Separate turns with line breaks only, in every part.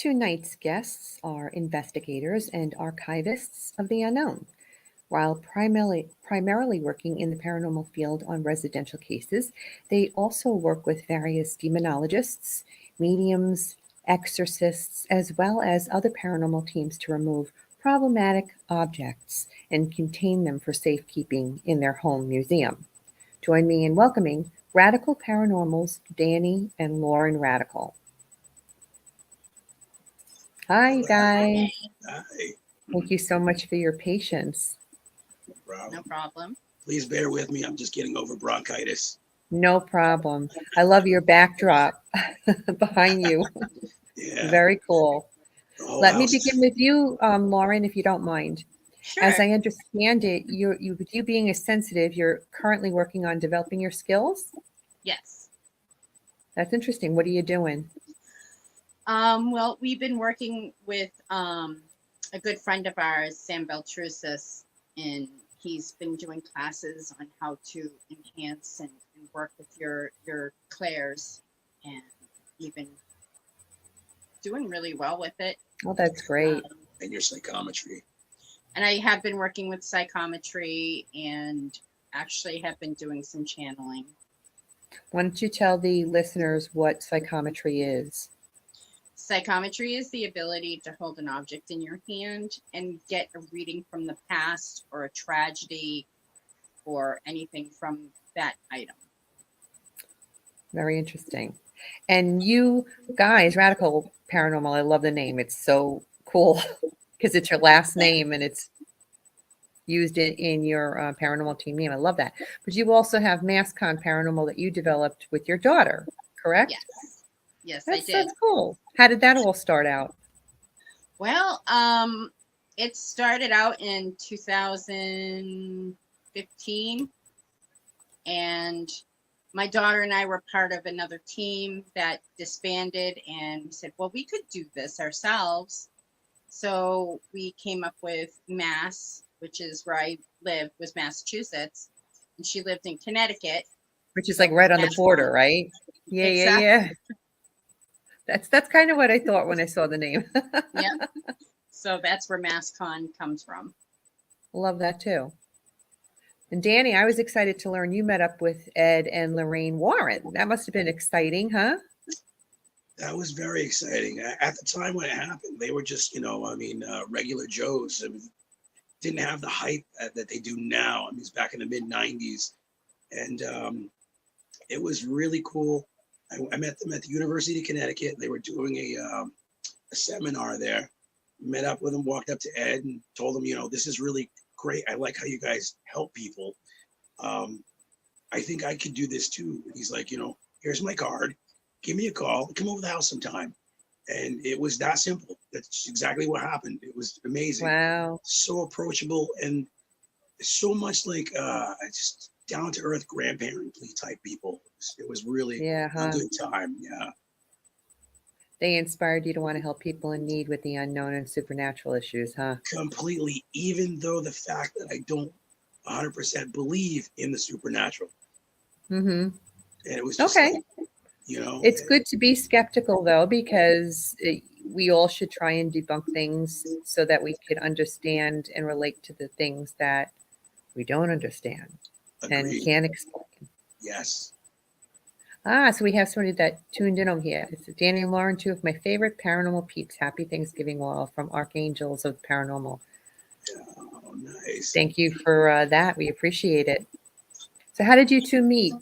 Tonight's guests are investigators and archivists of the unknown. While primarily working in the paranormal field on residential cases, they also work with various demonologists, mediums, exorcists, as well as other paranormal teams to remove problematic objects and contain them for safekeeping in their home museum. Join me in welcoming Radical Paranormal's Danny and Lauren Radikal. Hi, you guys.
Hi.
Thank you so much for your patience.
No problem.
Please bear with me. I'm just getting over bronchitis.
No problem. I love your backdrop behind you.
Yeah.
Very cool. Let me
house is-
begin with you, Lauren, if you don't mind.
Sure.
As I understand it, with you being a sensitive, you're currently working on developing your skills.
Yes.
That's interesting. What are you doing?
Well, we've been working with a good friend of ours, Sam Beltrusis, and he's been doing classes on how to enhance and work with your clairs, and even doing really well with it.
Oh, that's great.
and your psychometry.
And I have been working with psychometry and actually have been doing some channeling.
Why don't you tell the listeners what psychometry is?
Psychometry is the ability to hold an object in your hand and get a reading from the past or a tragedy or anything from that item.
Very interesting. And you guys, Radical Paranormal, I love the name. It's so cool because it's your last name and it's used in your paranormal team name. I love that. But you also have MassCon Paranormal that you developed with your daughter, correct?
Yes. Yes,
That's,
I did.
That's cool. How did that all start out?
Well, it started out in 2015, and my daughter and I were part of another team that disbanded, and we said, well, we could do this ourselves. So we came up with Mass, which is where I lived, was Massachusetts, and she lived in Connecticut.
Which is like right on the border, right? Yeah, exactly. Yeah. That's kind of what I thought when I saw the name.
Yeah. So that's where MassCon comes from.
Love that too. And Danny, I was excited to learn you met up with Ed and Lorraine Warren. That must have been exciting, huh?
That was very exciting. At the time when it happened, they were just, regular Joes. Didn't have the hype that they do now. I mean, it's back in the mid 90s. And it was really cool. I met them at the University of Connecticut. They were doing a seminar there. Met up with them, walked up to Ed and told him, this is really great. I like how you guys help people. I think I could do this too. And he's like, here's my card. Give me a call. Come over to the house sometime. And it was that simple. That's exactly what happened. It was amazing.
Wow.
So approachable and so much just down to earth grandparently type people. It was really a good time. Yeah.
They inspired you to want to help people in need with the unknown and supernatural issues, huh?
Completely. Even though the fact that I don't 100% believe in the supernatural.
Mm-hmm.
And it was just
okay. It's good to be skeptical though, because we all should try and debunk things so that we can understand and relate to the things that we don't understand.
Agreed.
And can't explain.
Yes.
So we have somebody that tuned in over here. It's Danny and Lauren, two of my favorite paranormal peeps. Happy Thanksgiving all from Archangels of Paranormal.
Oh, nice.
Thank you for that. We appreciate it. So how did you two meet?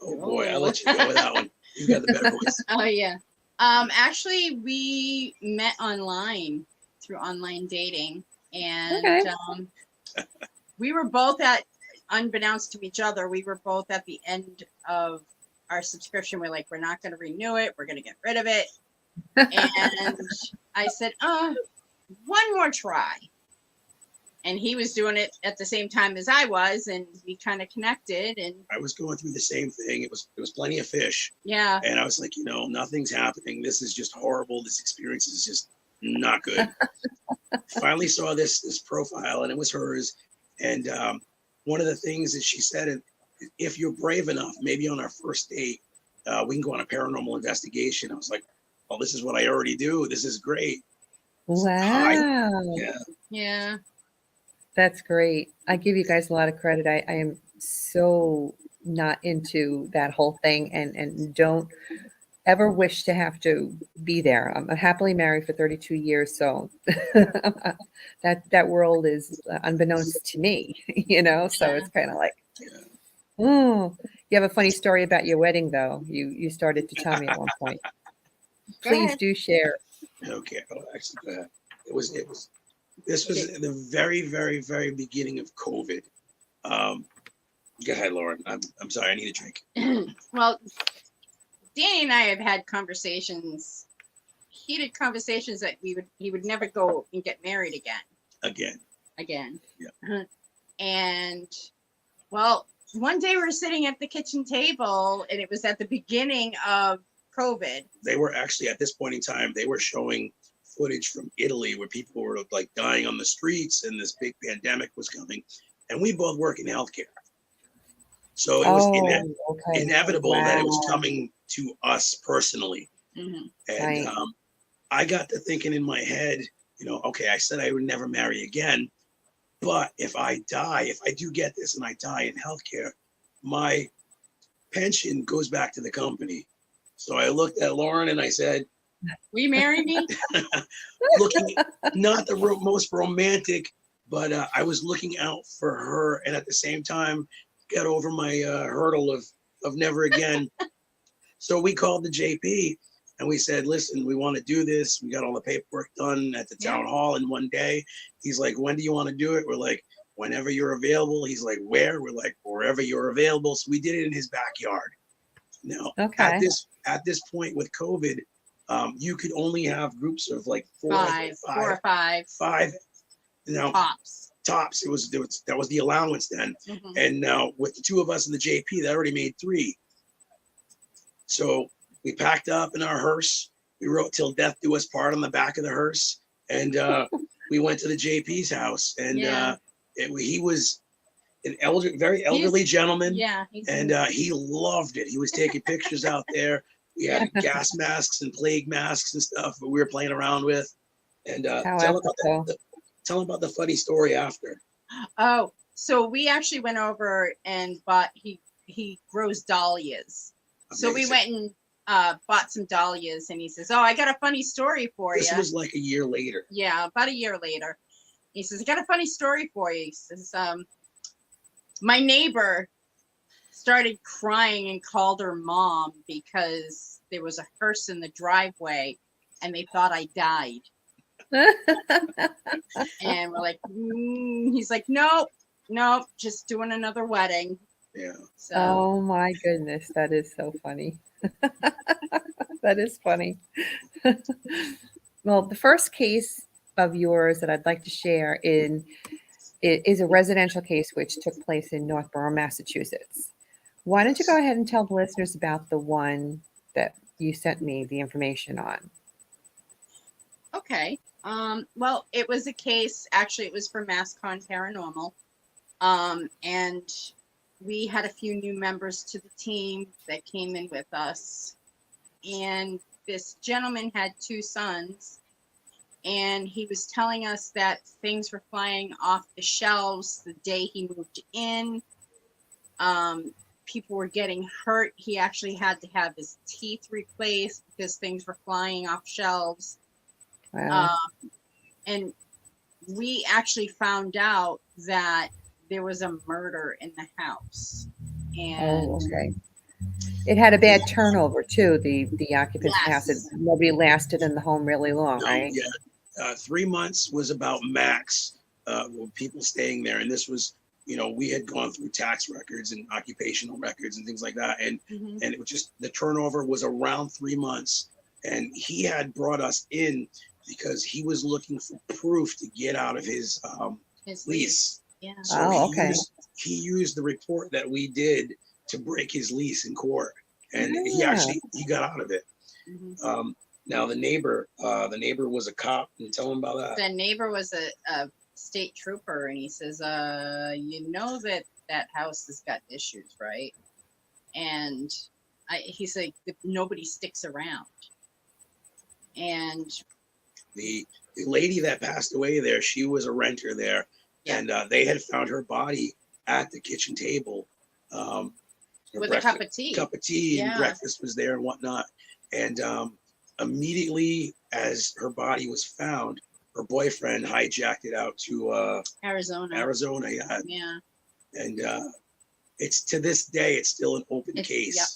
Oh boy, I'll let you go with that one. You got the better voice.
Oh yeah. Actually, we met online through online dating, and we were both unbeknownst to each other, we were both at the end of our subscription. We're like, we're not going to renew it. We're going to get rid of it. And I said, one more try. And he was doing it at the same time as I was, and we kind of connected. And
I was going through the same thing. It was plenty of fish.
Yeah.
And I was like, nothing's happening. This is just horrible. This experience is just not good. Finally saw this profile, and it was hers. And one of the things that she said, if you're brave enough, maybe on our first date, we can go on a paranormal investigation. I was like, well, this is what I already do. This is great. Hi.
Wow.
Yeah.
Yeah.
That's great. I give you guys a lot of credit. I am so not into that whole thing and don't ever wish to have to be there. I'm happily married for 32 years, so that world is unbeknownst to me, you know. So it's kind of like,
Yeah.
oh, you have a funny story about your wedding, though. You started to tell me at one point.
Go
Please
ahead.
do share.
Okay. Oh, actually, go ahead. This was in the very, very, very beginning of COVID. Um, Go ahead, Lauren. I'm sorry. I need a drink.
Well, Danny and I have had conversations, heated conversations that he would never go and get married again.
Yeah.
And well, one day we were sitting at the kitchen table, and it was at the beginning of COVID.
They were actually at this point in time, they were showing footage from Italy where people were like dying on the streets and this big pandemic was coming. And we both work in healthcare. So it was
Okay.
inevitable that it was
Wow.
coming to us personally.
Mm-hmm.
And
Right.
I got to thinking in my head, okay, I said I would never marry again. But if I do get this and I die in healthcare, my pension goes back to the company. So I looked at Lauren and I said,
Will you marry me?
looking not the most romantic, but I was looking out for her, and at the same time, got over my hurdle of never again. So we called the JP and we said, "Listen, we want to do this. We got all the paperwork done at the town hall in one day." He's like, "When do you want to do it?" We're like, "Whenever you're available." He's like, "Where?" We're like, "Wherever you're available." So we did it in his backyard. Now, at
Okay.
this point with COVID, you could only have groups of like four
Four or five.
five. Now, tops. That was the allowance then.
Mm-hmm.
And now with the two of us in the JP, that already made three. So we packed up in our hearse. We wrote "Till Death Do Us Part" on the back of the hearse, and we went to the JP's house. And he was an very elderly gentleman.
Yeah.
And he loved it. He was taking pictures out there. We had gas masks and plague masks and stuff that we were playing around with. And tell him about the funny story after.
Oh, so we actually went over and bought. He grows dahlias.
Amazing.
So we went and bought some dahlias, and he says, "Oh, I got a funny story for you."
This was like a year later.
Yeah, about a year later. He says, "I got a funny story for you." He says, "My neighbor started crying and called her mom because there was a hearse in the driveway, and they thought I died." And we're like, he's like, nope, just doing another wedding.
Yeah.
So.
Oh my goodness, that is so funny. That is funny. Well, the first case of yours that I'd like to share is a residential case which took place in Northborough, Massachusetts. Why don't you go ahead and tell the listeners about the one that you sent me the information on?
Okay. Well, it was a case, actually, it was for MassCon Paranormal. And we had a few new members to the team that came in with us. And this gentleman had two sons. And he was telling us that things were flying off the shelves the day he moved in. People were getting hurt. He actually had to have his teeth replaced because things were flying off shelves.
Wow.
And we actually found out that there was a murder in the house. And
okay. It had a bad turnover too. The occupants
Yes.
passed. Nobody lasted in the home really long, right?
Yeah. 3 months was about max with people staying there, and this was, we had gone through tax records and occupational records and things like that, and and it was just the turnover was around 3 months, and he had brought us in because he was looking for proof to get out of his lease.
Yeah.
So he used the report that we did to break his lease in court, and he got out of it. Now the neighbor was a cop. Can you tell him about that?
The neighbor was a state trooper, and he says, you know that house has got issues, right? And he's like, nobody sticks around. And
the lady that passed away there, she was a renter there, and they had found her body at the kitchen table,
with a cup of tea.
And breakfast was there and whatnot. And immediately as her body was found, her boyfriend hijacked it out to Arizona,
yeah.
And it's to this day, it's still an open case.
Yep.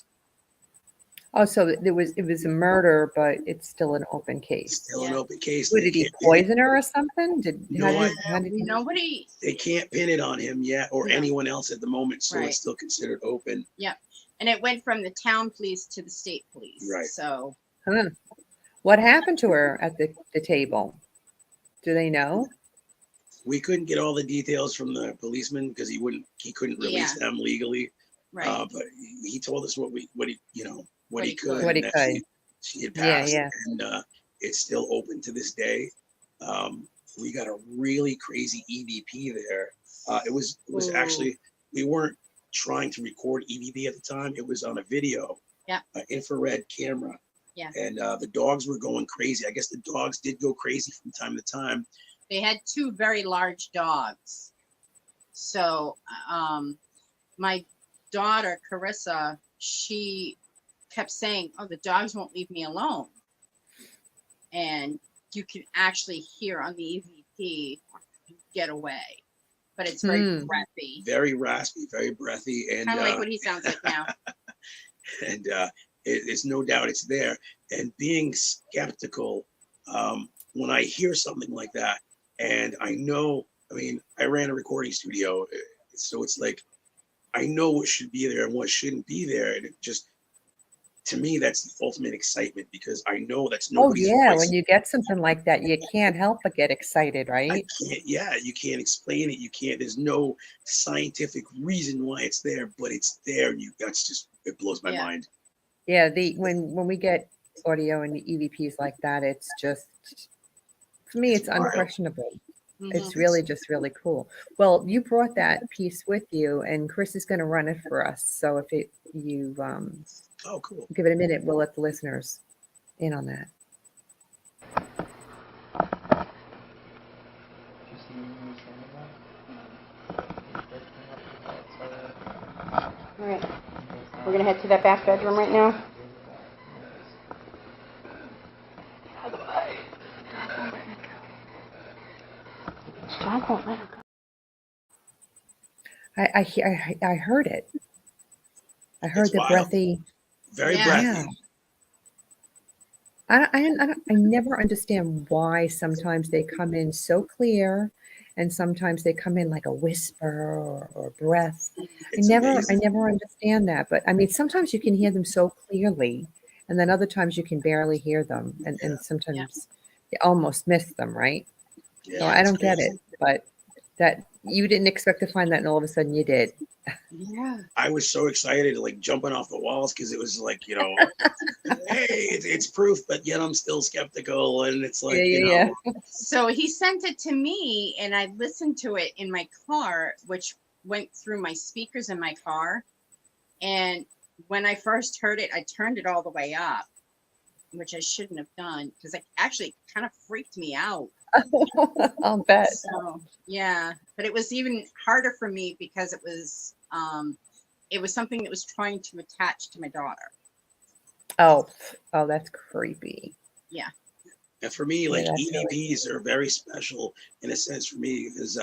Oh, so it was a murder, but it's still an open case.
Still an open case.
Did he poison her or something?
Nobody.
They can't pin it on him yet or anyone else at the moment, so it's still considered open.
Yep. And it went from the town police to the state police.
Right.
So.
What happened to her at the table? Do they know?
We couldn't get all the details from the policeman because he couldn't release them legally.
Right.
But he told us what he could.
What he could.
She had passed,
yeah.
And it's still open to this day. We got a really crazy EVP there. It was actually, we weren't trying to record EVP at the time. It was on a video, infrared camera.
Yeah.
And the dogs were going crazy. I guess the dogs did go crazy from time to time.
They had 2 very large dogs. So my daughter, Carissa, she kept saying, "Oh, the dogs won't leave me alone." And you can actually hear on the EVP, "Get away." But it's very breathy.
Very raspy, very breathy. And
kind of like what he sounds like now.
And it's no doubt it's there. And being skeptical, when I hear something like that, and I ran a recording studio, so it's like, I know what should be there and what shouldn't be there. And it just, to me, that's the ultimate excitement because I know that's nobody's voice.
When you get something like that, you can't help but get excited, right?
You can't explain it. You can't, there's no scientific reason why it's there, but it's there. And it blows my mind.
Yeah. When we get audio and the EVPs like that, it's just, for me, it's unquestionable. It's really just really cool. Well, you brought that piece with you, and Chris is going to run it for us. So if you
cool.
Give it a minute, we'll let the listeners in on that.
All right, we're going to head to that back bedroom right now. John won't let her go.
I heard it. I heard the breathy.
Very breathy.
I never understand why sometimes they come in so clear and sometimes they come in like a whisper or breath. I never understand that. But I mean, sometimes you can hear them so clearly and then other times you can barely hear them. And sometimes you almost miss them, right?
Yeah,
so I don't get it. But that you didn't expect to find that and all of a sudden you did.
Yeah.
I was so excited, like jumping off the walls because it was like, hey, it's proof, but yet I'm still skeptical. And it's like,
So he sent it to me and I listened to it in my car, which went through my speakers in my car. And when I first heard it, I turned it all the way up, which I shouldn't have done because it actually kind of freaked me out.
I'll bet.
So, yeah, but it was even harder for me because it was something that was trying to attach to my daughter.
Oh, that's creepy.
Yeah.
And for me, like EVPs are very special in a sense for me because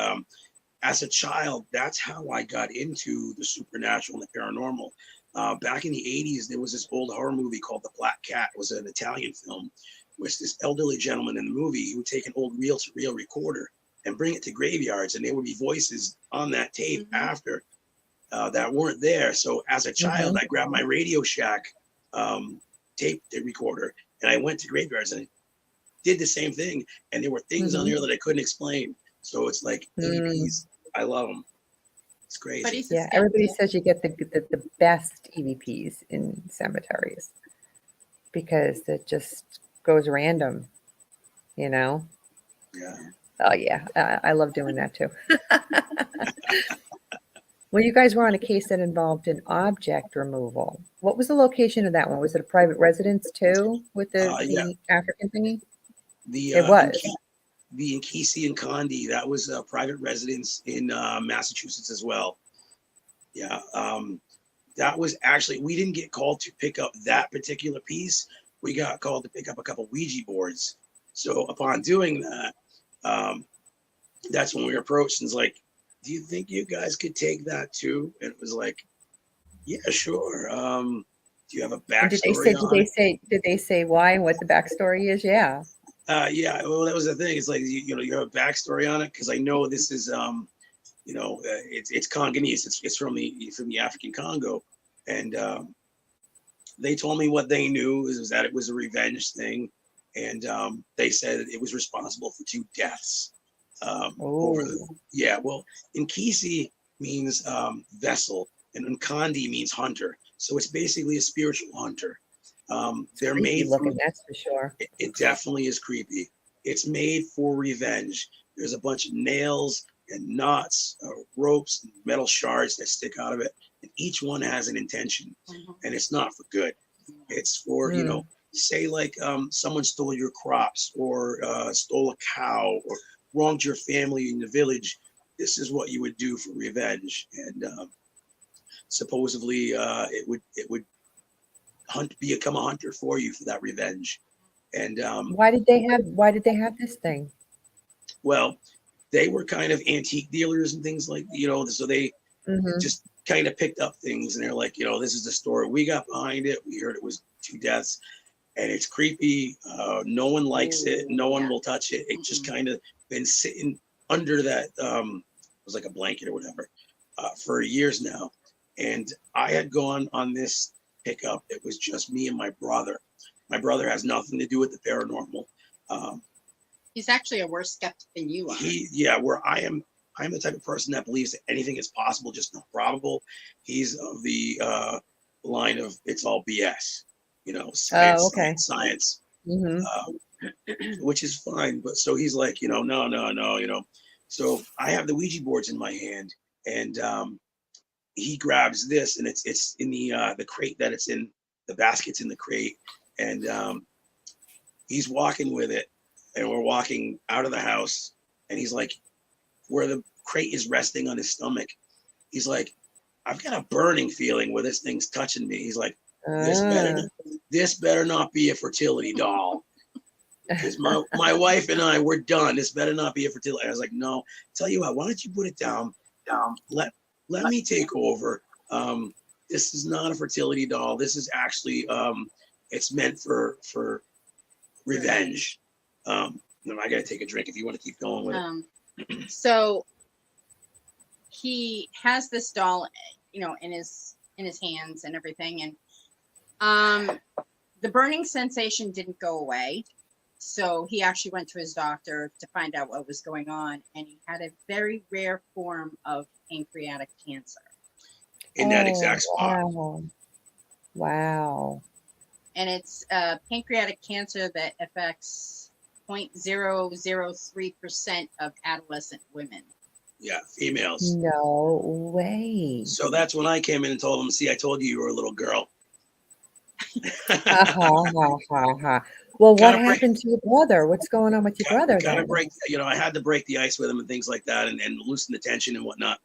as a child, that's how I got into the supernatural and the paranormal. Back in the 80s, there was this old horror movie called The Black Cat. It was an Italian film. Was this elderly gentleman in the movie. He would take an old reel-to-reel recorder and bring it to graveyards, and there would be voices on that tape after that weren't there. So as a child, I grabbed my Radio Shack tape recorder, and I went to graveyards and did the same thing. And there were things on there that I couldn't explain. So it's like EVPs. I love them. It's crazy.
Yeah, everybody says you get the best EVPs in cemeteries because it just goes random,
Yeah.
Oh yeah, I love doing that too. Well, you guys were on a case that involved an object removal. What was the location of that one? Was it a private residence too with
Yeah,
the African thingy?
the
It was.
the Inkisi and Condi, that was a private residence in Massachusetts as well. Yeah, that was actually, we didn't get called to pick up that particular piece. We got called to pick up a couple Ouija boards. So upon doing that, that's when we were approached and was like, do you think you guys could take that too? And it was like, yeah, sure. Do you have a
And
backstory on it?
did they say why and what the backstory is? Yeah.
Yeah, well, that was the thing. It's like, you know, you have a backstory on it because I know this is, it's Congolese. It's from the African Congo, and they told me what they knew is that it was a revenge thing, and they said it was responsible for 2 deaths. Well, Nkisi means vessel, and Nkandi means hunter. So it's basically a spiritual hunter. They're made
looking, that's for sure.
It definitely is creepy. It's made for revenge. There's a bunch of nails and knots, ropes, and metal shards that stick out of it. And each one has an intention, and it's not for good. It's for, say like someone stole your crops or stole a cow or wronged your family in the village. This is what you would do for revenge. And supposedly it would become a hunter for you for that revenge. And
why did they have this thing?
Well, they were kind of antique dealers and things like, so they just kind of picked up things, and they're like, this is the story we got behind it. We heard it was 2 deaths, and it's creepy. No one likes it. No one will touch it. It just kind of been sitting under that, it was like a blanket or whatever, for years now. And I had gone on this pickup. It was just me and my brother. My brother has nothing to do with the paranormal.
He's actually a worse skeptic than you are.
Where I'm the type of person that believes that anything is possible, just not probable. He's of the line of it's all BS, science, which is fine. But so he's like, no. So I have the Ouija boards in my hand, and he grabs this, and it's in the crate that it's in. The basket's in the crate, and he's walking with it. And we're walking out of the house, and he's like, where the crate is resting on his stomach, he's like, I've got a burning feeling where this thing's touching me. He's like, this better not be a fertility doll. Because my wife and I, we're done. This better not be a fertility. I was like, no, tell you what, why don't you put it down? Let me take over. This is not a fertility doll. This is actually, it's meant for revenge. I gotta take a drink if you want to keep going with it.
So he has this doll, in his hands and everything, and the burning sensation didn't go away. So he actually went to his doctor to find out what was going on, and he had a very rare form of pancreatic cancer.
In that exact spot.
Wow.
And it's pancreatic cancer that affects 0.003% of adolescent women.
Yeah, females.
No way.
So that's when I came in and told them, see, I told you were a little girl.
Well, what happened to your brother? What's going on with your brother?
I had to break the ice with him and things like that, and loosen the tension and whatnot.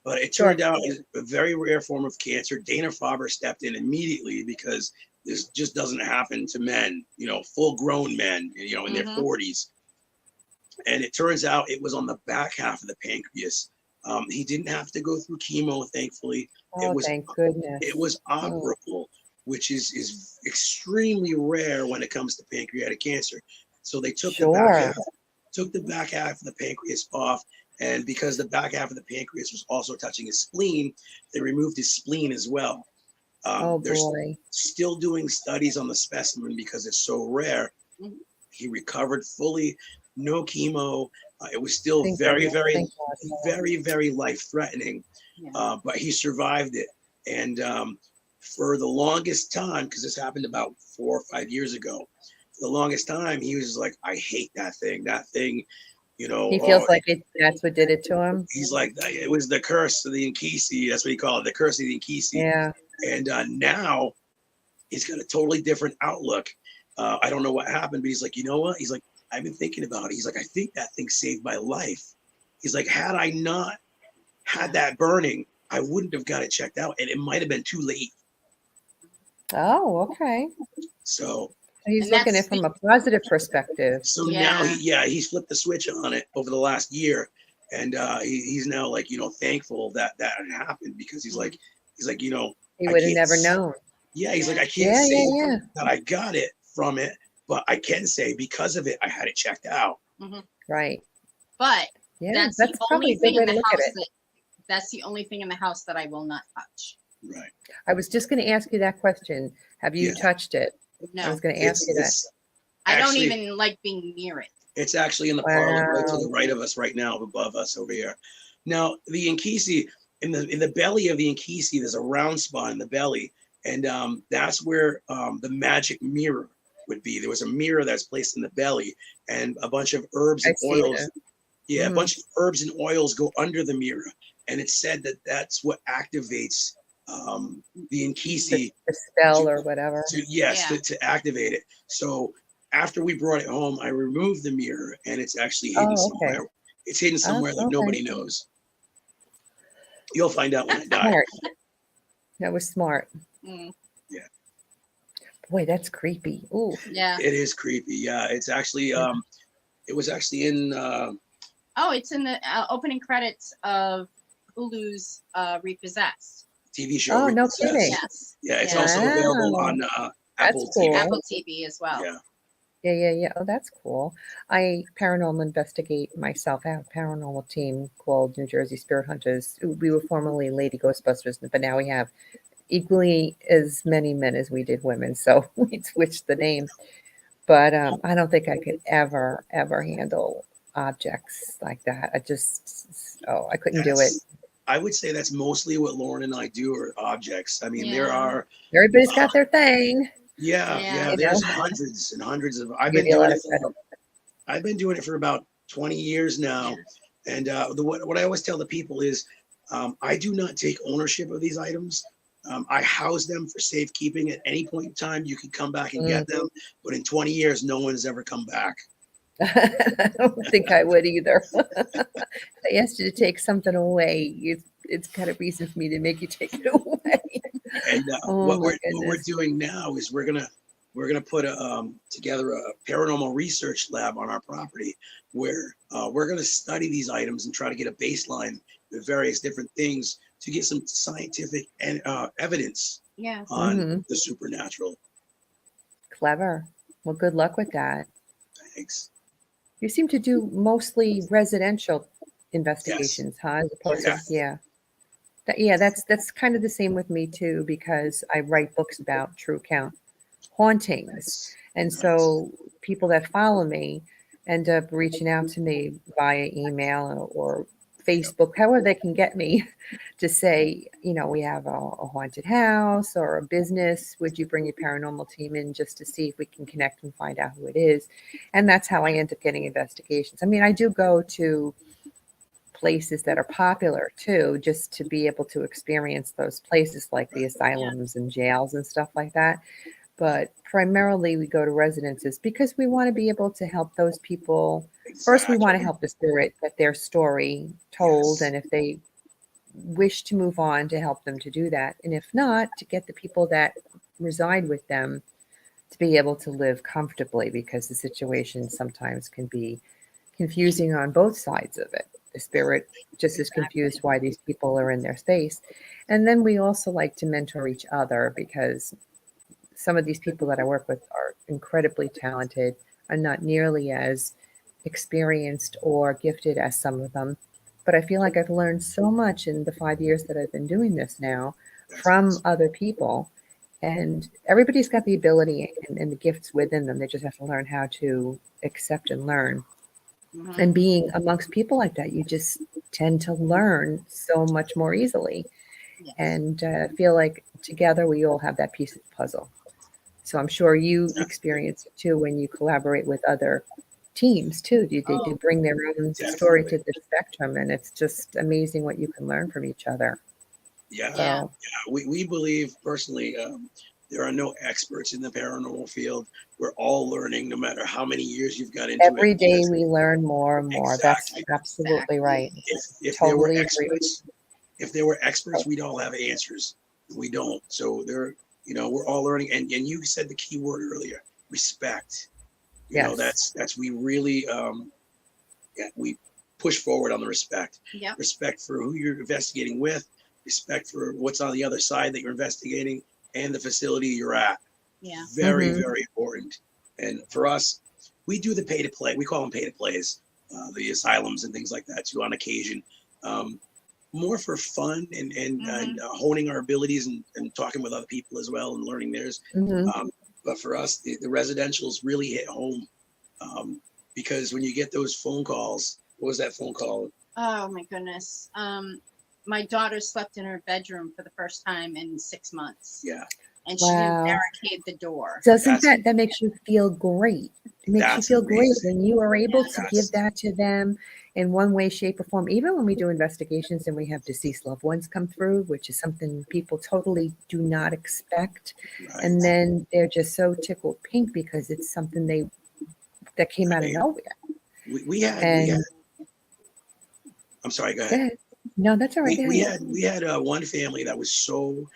But it turned out it's a very rare form of cancer. Dana-Farber stepped in immediately because this just doesn't happen to men, full-grown men, in their 40s. And it turns out it was on the back half of the pancreas. He didn't have to go through chemo, thankfully.
Thank goodness.
It was operable, which is extremely rare when it comes to pancreatic cancer. So they took the back half of the pancreas off. And because the back half of the pancreas was also touching his spleen, they removed his spleen as well. They're still doing studies on the specimen because it's so rare. He recovered fully, no chemo. It was still very, very life-threatening, but he survived it. And for the longest time, because this happened about 4 or 5 years ago, for the longest time, he was like, I hate that thing. That thing, You know,
He feels like that's what did it to him.
he's like, it was the curse of the Inkisi. That's what he called it, the curse of the Inkisi.
Yeah.
And now he's got a totally different outlook. I don't know what happened, but he's like, you know what? He's like, I've been thinking about it. He's like, I think that thing saved my life. He's like, had I not had that burning, I wouldn't have got it checked out, and it might have been too late.
Oh, okay.
So
He's
And
looking at
that's
it from a positive perspective.
so
Yeah.
now he's flipped the switch on it over the last year, and he's now like, you know, thankful that that happened, because he's like, you know,
He
I
would have
can't
never
s-
known.
yeah, he's like, I can't
Yeah,
say
yeah.
that I got it from it, but I can say because of it, I had it checked out.
Right.
But
Yeah,
that's
that's
the
probably
only
a good
thing
way
in
to
the
look at
house
it.
that's the only thing in the house that I will not touch.
Right.
I was just going to ask you that question. Have you
Yeah.
touched it? I
No,
was going to ask you that.
I don't
actually-
even like being near it.
It's actually in the parlor right to
Wow.
the right of us right now, above us over here. Now, the Inkisi, in the belly of the Inkisi, there's a round spot in the belly, and that's where the magic mirror would be. There was a mirror that's placed in the belly, and a bunch of herbs and
I've seen
oils.
it.
Yeah,
Mhm.
a bunch of herbs and oils go under the mirror, and it's said that that's what activates the Inkisi
The spell or whatever.
to activate it. So after we brought it home, I removed the mirror, and it's actually hidden
Oh, okay.
somewhere. It's hidden somewhere that
okay.
nobody knows. You'll find out when I die.
Smart. That was smart.
Mm,
Boy, that's creepy. Ooh.
yeah.
It is creepy. Yeah, it's actually it was actually in
Oh, it's in the opening credits of Hulu's Repossessed.
TV show.
Oh, no
Repossessed.
kidding.
Yes.
Yeah, it's
Yeah.
also available
Wow.
on Apple
cool.
TV.
Apple TV as well.
Yeah.
Yeah. Oh, that's cool. I paranormal investigate myself. I have a paranormal team called New Jersey Spirit Hunters. We were formerly Lady Ghostbusters, but now we have equally as many men as we did women. So we switched the name. But I don't think I could ever handle objects like that. I couldn't do it.
I would say that's mostly what Lauren and I do, are objects. I mean, there
Yeah.
are
Everybody's got their thing.
Yeah.
You
there's
know?
hundreds and hundreds of. I've
Give
been
you a
doing
lot
it.
of credit.
I've been doing it for about 20 years now, and what I always tell the people is, I do not take ownership of these items. I house them for safekeeping. At any point in time, you can come back and get them, but in 20 years, no one's ever come back.
I don't think I would either. I asked you to take something away. It's got a reason for me to make you take it away.
And
Oh,
what
my
we're
goodness.
doing now is we're gonna put together a paranormal research lab on our property, where we're gonna study these items and try to get a baseline with various different things to get some scientific and evidence
Yeah.
on the supernatural.
Clever. Well, good luck with that.
Thanks.
You seem to do mostly residential investigations, huh? As opposed to,
Yeah.
That's kind of the same with me too, because I write books about true count hauntings. And so people that follow me end up reaching out to me via email or Facebook, however they can get me, to say, we have a haunted house or a business. Would you bring your paranormal team in just to see if we can connect and find out who it is? And that's how I end up getting investigations. I mean, I do go to places that are popular too, just to be able to experience those places like the asylums and jails and stuff like that. But primarily we go to residences because we want to be able to help those people. First, we want to help the spirit get their story told.
Yes.
And if they wish to move on, to help them to do that. And if not, to get the people that reside with them to be able to live comfortably, because the situation sometimes can be confusing on both sides of it. The spirit just is confused why these people are in their space. And then we also like to mentor each other, because some of these people that I work with are incredibly talented and not nearly as experienced or gifted as some of them. But I feel like I've learned so much in the 5 years that I've been doing this now from other people. And everybody's got the ability and the gifts within them. They just have to learn how to accept and learn. And being amongst people like that, you just tend to learn so much more easily.
Yes.
And feel like together we all have that piece of the puzzle. So I'm sure you experience it too when you collaborate with other teams too. They
Oh,
bring their own story
Definitely.
to the spectrum, and it's just amazing what you can learn from each other.
Yeah.
Yeah.
So
We believe personally, there are no experts in the paranormal field. We're all learning, no matter how many years you've got into it.
every day
Because
we learn more and more. That's
exactly,
absolutely right.
if there were
Totally agree.
experts, we'd all have answers. We don't. So there, we're all learning. And you said the key word earlier, respect.
Yes.
That's we really yeah, we push forward on the respect.
Yep.
Respect for who you're investigating with, respect for what's on the other side that you're investigating, and the facility you're at.
Yeah.
Very,
Mhm.
very important. And for us, we do the pay to play. We call them pay to plays, the asylums and things like that too on occasion. Um, More for fun and honing our abilities and talking with other people as well and learning theirs.
Mhm.
But for us, the residentials really hit home, because when you get those phone calls, what was that phone call?
Oh my goodness. My daughter slept in her bedroom for the first time in 6 months,
Yeah,
and she didn't
Wow.
barricade the door.
Doesn't
that's
that makes you feel great? It makes you
that's
feel great
amazing.
when you are able to give
That's
that to them in one way, shape, or form. Even when we do investigations and we have deceased loved ones come through, which is something people totally do not expect,
right.
and then they're just so tickled pink because it's something that came out of
Right.
nowhere.
We had.
And
I'm sorry. Go
go
ahead.
ahead. No, that's all right. Go ahead.
We had one family that was so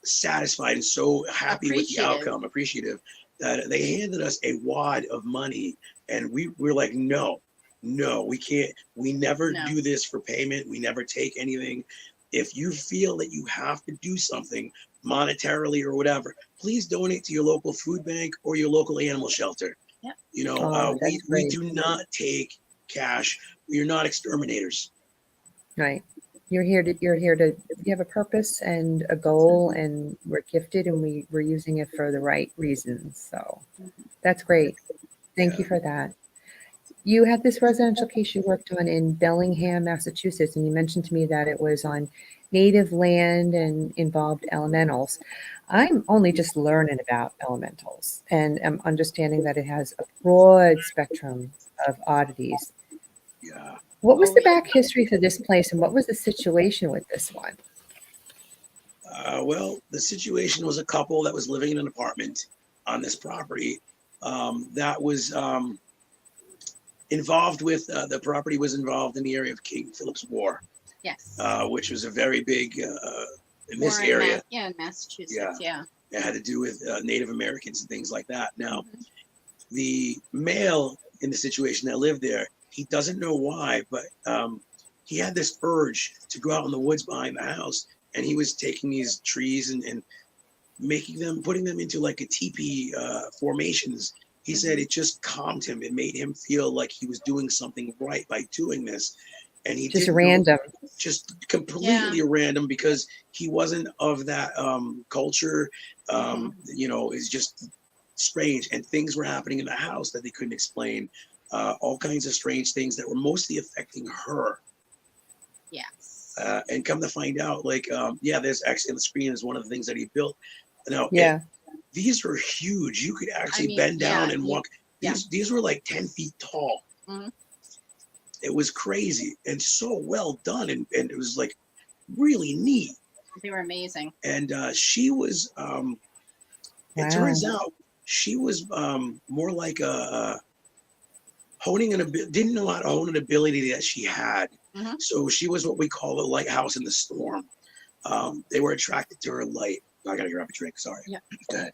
satisfied and so happy with the
Appreciative.
outcome, appreciative, that they handed us a wad of money, and we were like, no, we can't. We never
No.
do this for payment. We never take anything. If you feel that you have to do something monetarily or whatever, please donate to your local food bank or your local animal shelter.
Yep.
Oh,
We
that's great.
do not take cash. We are not exterminators.
Right. You have a purpose and a goal, and we're gifted and we're using it for the right reasons. So that's great. Thank you
Yeah.
for that. You had this residential case you worked on in Bellingham, Massachusetts, and you mentioned to me that it was on native land and involved elementals. I'm only just learning about elementals, and I'm understanding that it has a broad spectrum of oddities.
Yeah.
What was
Oh
the
yeah.
back history for this place, and what was the situation with this one?
Well, the situation was a couple that was living in an apartment on this property, that was involved with the property was involved in the area of King Philip's War,
Yes.
which was a very big in this
Or in
area.
yeah, in Massachusetts.
Yeah,
Yeah.
it had to do with Native Americans and things like that. Now,
Mhm.
the male in the situation that lived there, he doesn't know why, but he had this urge to go out in the woods behind the house, and he was taking these trees and putting them into like a teepee formations. He said it just calmed him. It made him feel like he was doing something right by doing this, and he
Just
didn't know,
random.
just completely random, because he wasn't of that culture. It's just strange, and things were happening in the house that they couldn't explain. All kinds of strange things that were mostly affecting her.
Yes.
And come to find out, like, there's actually on the screen is one of the things that he built. Now,
Yeah.
these were huge. You could actually
mean,
bend down
yeah,
and walk.
yeah.
These were like 10 feet tall.
Mhm.
It was crazy and so well done. And it was like really neat.
They were amazing.
And she was, it
Wow.
turns out she was more like a honing didn't know how to hone an ability that she had.
Mhm.
So she was what we call a lighthouse in the storm. They were attracted to her light. I gotta grab a drink. Sorry.
Yeah.
Go ahead.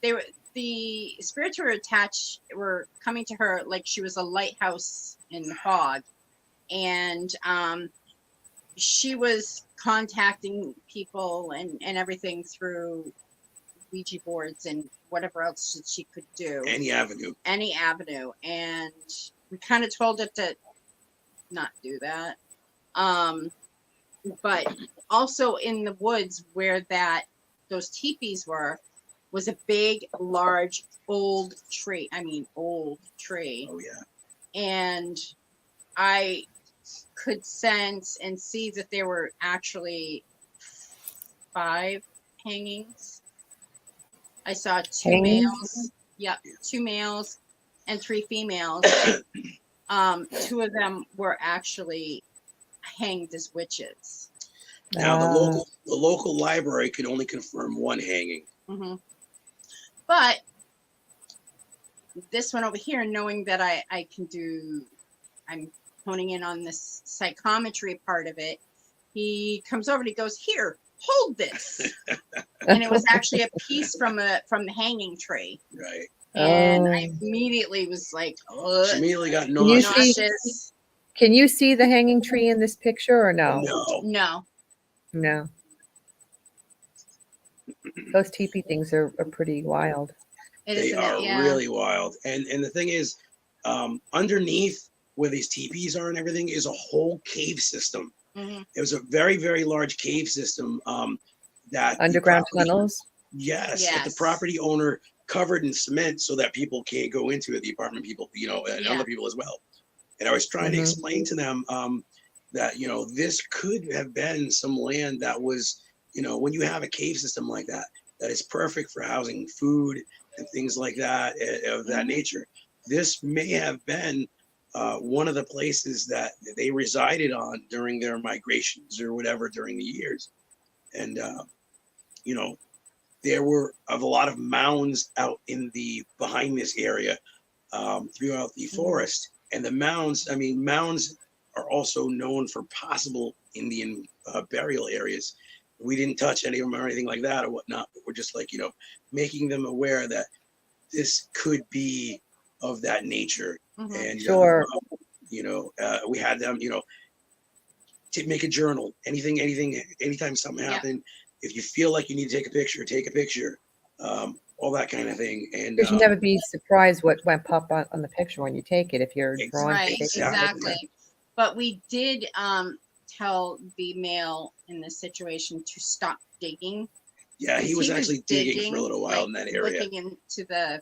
They were the spirits were coming to her like she was a lighthouse in the fog, and she was contacting people and everything through Ouija boards and whatever else that she could do,
Any avenue.
and we kind of told her to not do that. But also in the woods where those teepees was a big, large, old tree. I mean, old tree.
Oh yeah.
And I could sense and see that there were actually 5 hangings. I saw 2
Hangings?
males. Yep, 2 males. and 3 females. 2 of them were actually hanged as witches.
Now the local library could only confirm 1 hanging.
Mm-hmm. But this one over here, knowing that I'm honing in on this psychometry part of it. He comes over and he goes, "Here, hold this," and it was actually a piece from the hanging tree.
Right.
And I immediately was like, "Oh!"
She immediately got
nauseous.
Can you see the hanging tree in this picture or no?
No.
No. Those teepee things are pretty wild.
They are really wild. And the thing is, underneath where these teepees are and everything is a whole cave system.
Mm-hmm.
It was a very, very large cave system that
underground tunnels.
Yes, that the property owner covered in cement so that people can't go into it, the apartment people, and other people as well. And I was trying to explain to them that, this could have been some land that was, when you have a cave system like that, that is perfect for housing food and things like that, of that nature. This may have been one of the places that they resided on during their migrations or whatever during the years. And, there were a lot of mounds out behind this area throughout the forest. And the mounds are also known for possible Indian burial areas. We didn't touch any of them or anything like that or whatnot, but we're just like, making them aware that this could be of that nature. And, we had them, to make a journal, anytime something happened, if you feel like you need to take a picture, all that kind of thing. And
you should never be surprised what might pop on the picture when you take it if you're drawn to take it.
Exactly. But we did tell the male in this situation to stop digging.
Yeah, he was actually digging for a little while in that area.
Looking into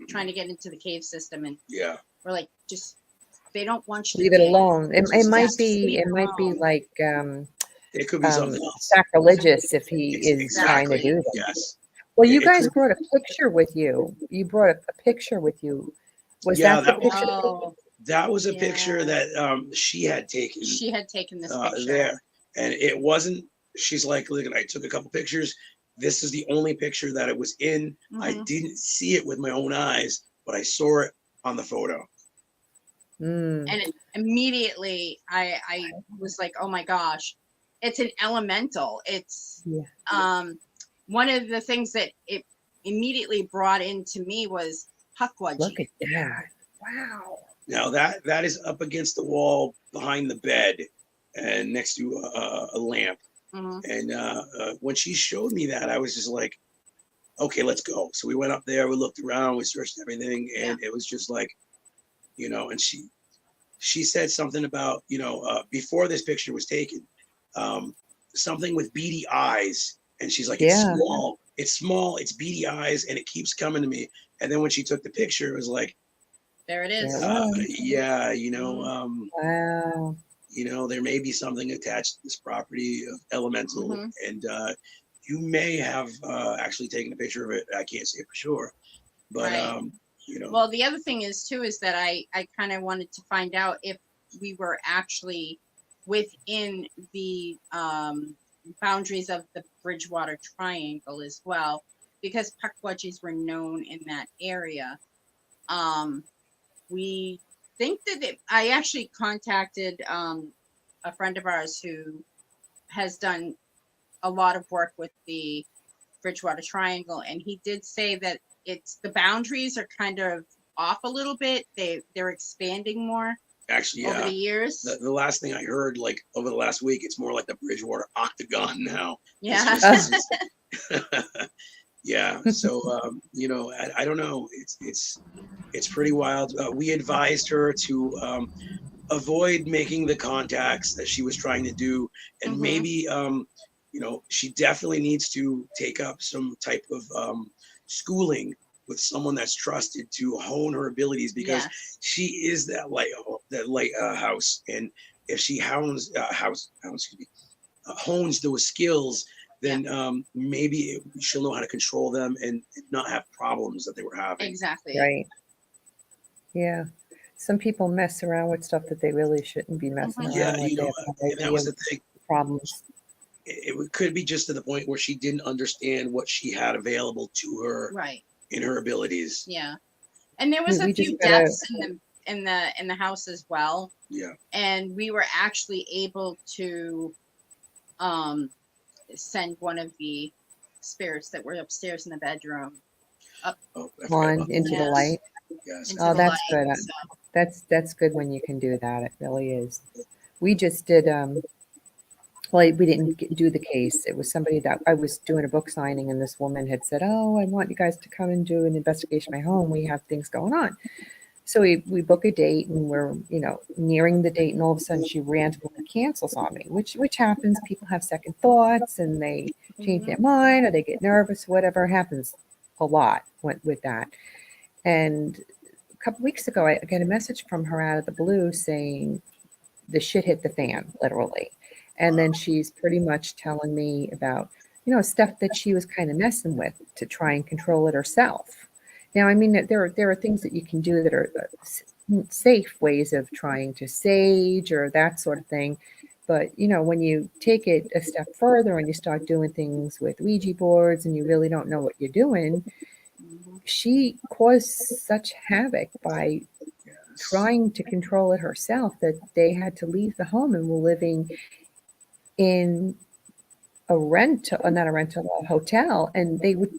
trying to get into the cave system, and we're like, just, they don't want you
leave
to
it alone. It might be like
it could be something else.
Sacrilegious if he is trying to do that.
Yes.
Well, you guys brought a picture with you. You brought a picture with you. Was that the picture?
That was a picture that she had taken.
She had taken this picture
there, and it wasn't. She's like, look, I took a couple pictures. This is the only picture that it was in. I didn't see it with my own eyes, but I saw it on the photo.
And immediately I was like, oh my gosh, it's an elemental. It's one of the things that it immediately brought into me was Pukwudgie.
Look at that. Wow.
Now that is up against the wall behind the bed and next to a lamp. And when she showed me that, I was just like, okay, let's go. So we went up there, we looked around, we searched everything, and it was just like, and she said something about, before this picture was taken, something with beady eyes. And she's like, it's small, it's beady eyes, and it keeps coming to me. And then when she took the picture, it was like,
there it is.
Wow.
There may be something attached to this property of elemental, and you may have actually taken a picture of it. I can't say for sure, but
Well, the other thing is too is that I kind of wanted to find out if we were actually within the boundaries of the Bridgewater Triangle as well, because Pukwudgies were known in that area. We think that I actually contacted a friend of ours who has done a lot of work with the Bridgewater Triangle, and he did say that the boundaries are kind of off a little bit. They're expanding more.
Actually,
over the years.
The last thing I heard, like over the last week, it's more like the Bridgewater Octagon now.
Yeah.
Yeah. So I don't know. It's pretty wild. We advised her to avoid making the contacts that she was trying to do, and maybe she definitely needs to take up some type of schooling with someone that's trusted to hone her abilities, because she is that lighthouse, and if she hones those skills, then maybe she'll know how to control them and not have problems that they were having.
Exactly.
Right. Yeah. Some people mess around with stuff that they really shouldn't be messing
Mhm.
Yeah,
around with.
you
They
know,
have no
and that
idea
was the thing.
problems.
Could be just to the point where she didn't understand what she had available to her
Right.
in her abilities.
Yeah. And there was a
We
few
just gotta,
deaths in the house as well.
Yeah.
And we were actually able to um send one of the spirits that were upstairs in the bedroom up
Oh, I forgot
on
about
into the
Yes.
light.
Yes.
into
Oh,
the
that's
light.
good.
So
That's good when you can do that. It really is. We just did well, we didn't do the case. It was somebody that I was doing a book signing, and this woman had said, "Oh, I want you guys to come and do an investigation at my home. We have things going on." So we book a date, and we're nearing the date, and all of a sudden she randomly cancels on me, which happens. People have second thoughts, and they change their mind, or they get nervous. Whatever happens, a lot with that. And a couple weeks ago, I got a message from her out of the blue saying the shit hit the fan, literally. And then she's pretty much telling me about, stuff that she was kind of messing with to try and control it herself. Now, I mean, there are things that you can do that are safe ways of trying to sage or that sort of thing. But, when you take it a step further and you start doing things with Ouija boards and you really don't know what you're doing, she caused such havoc by trying to control it herself that they had to leave the home and were living in a hotel, and they were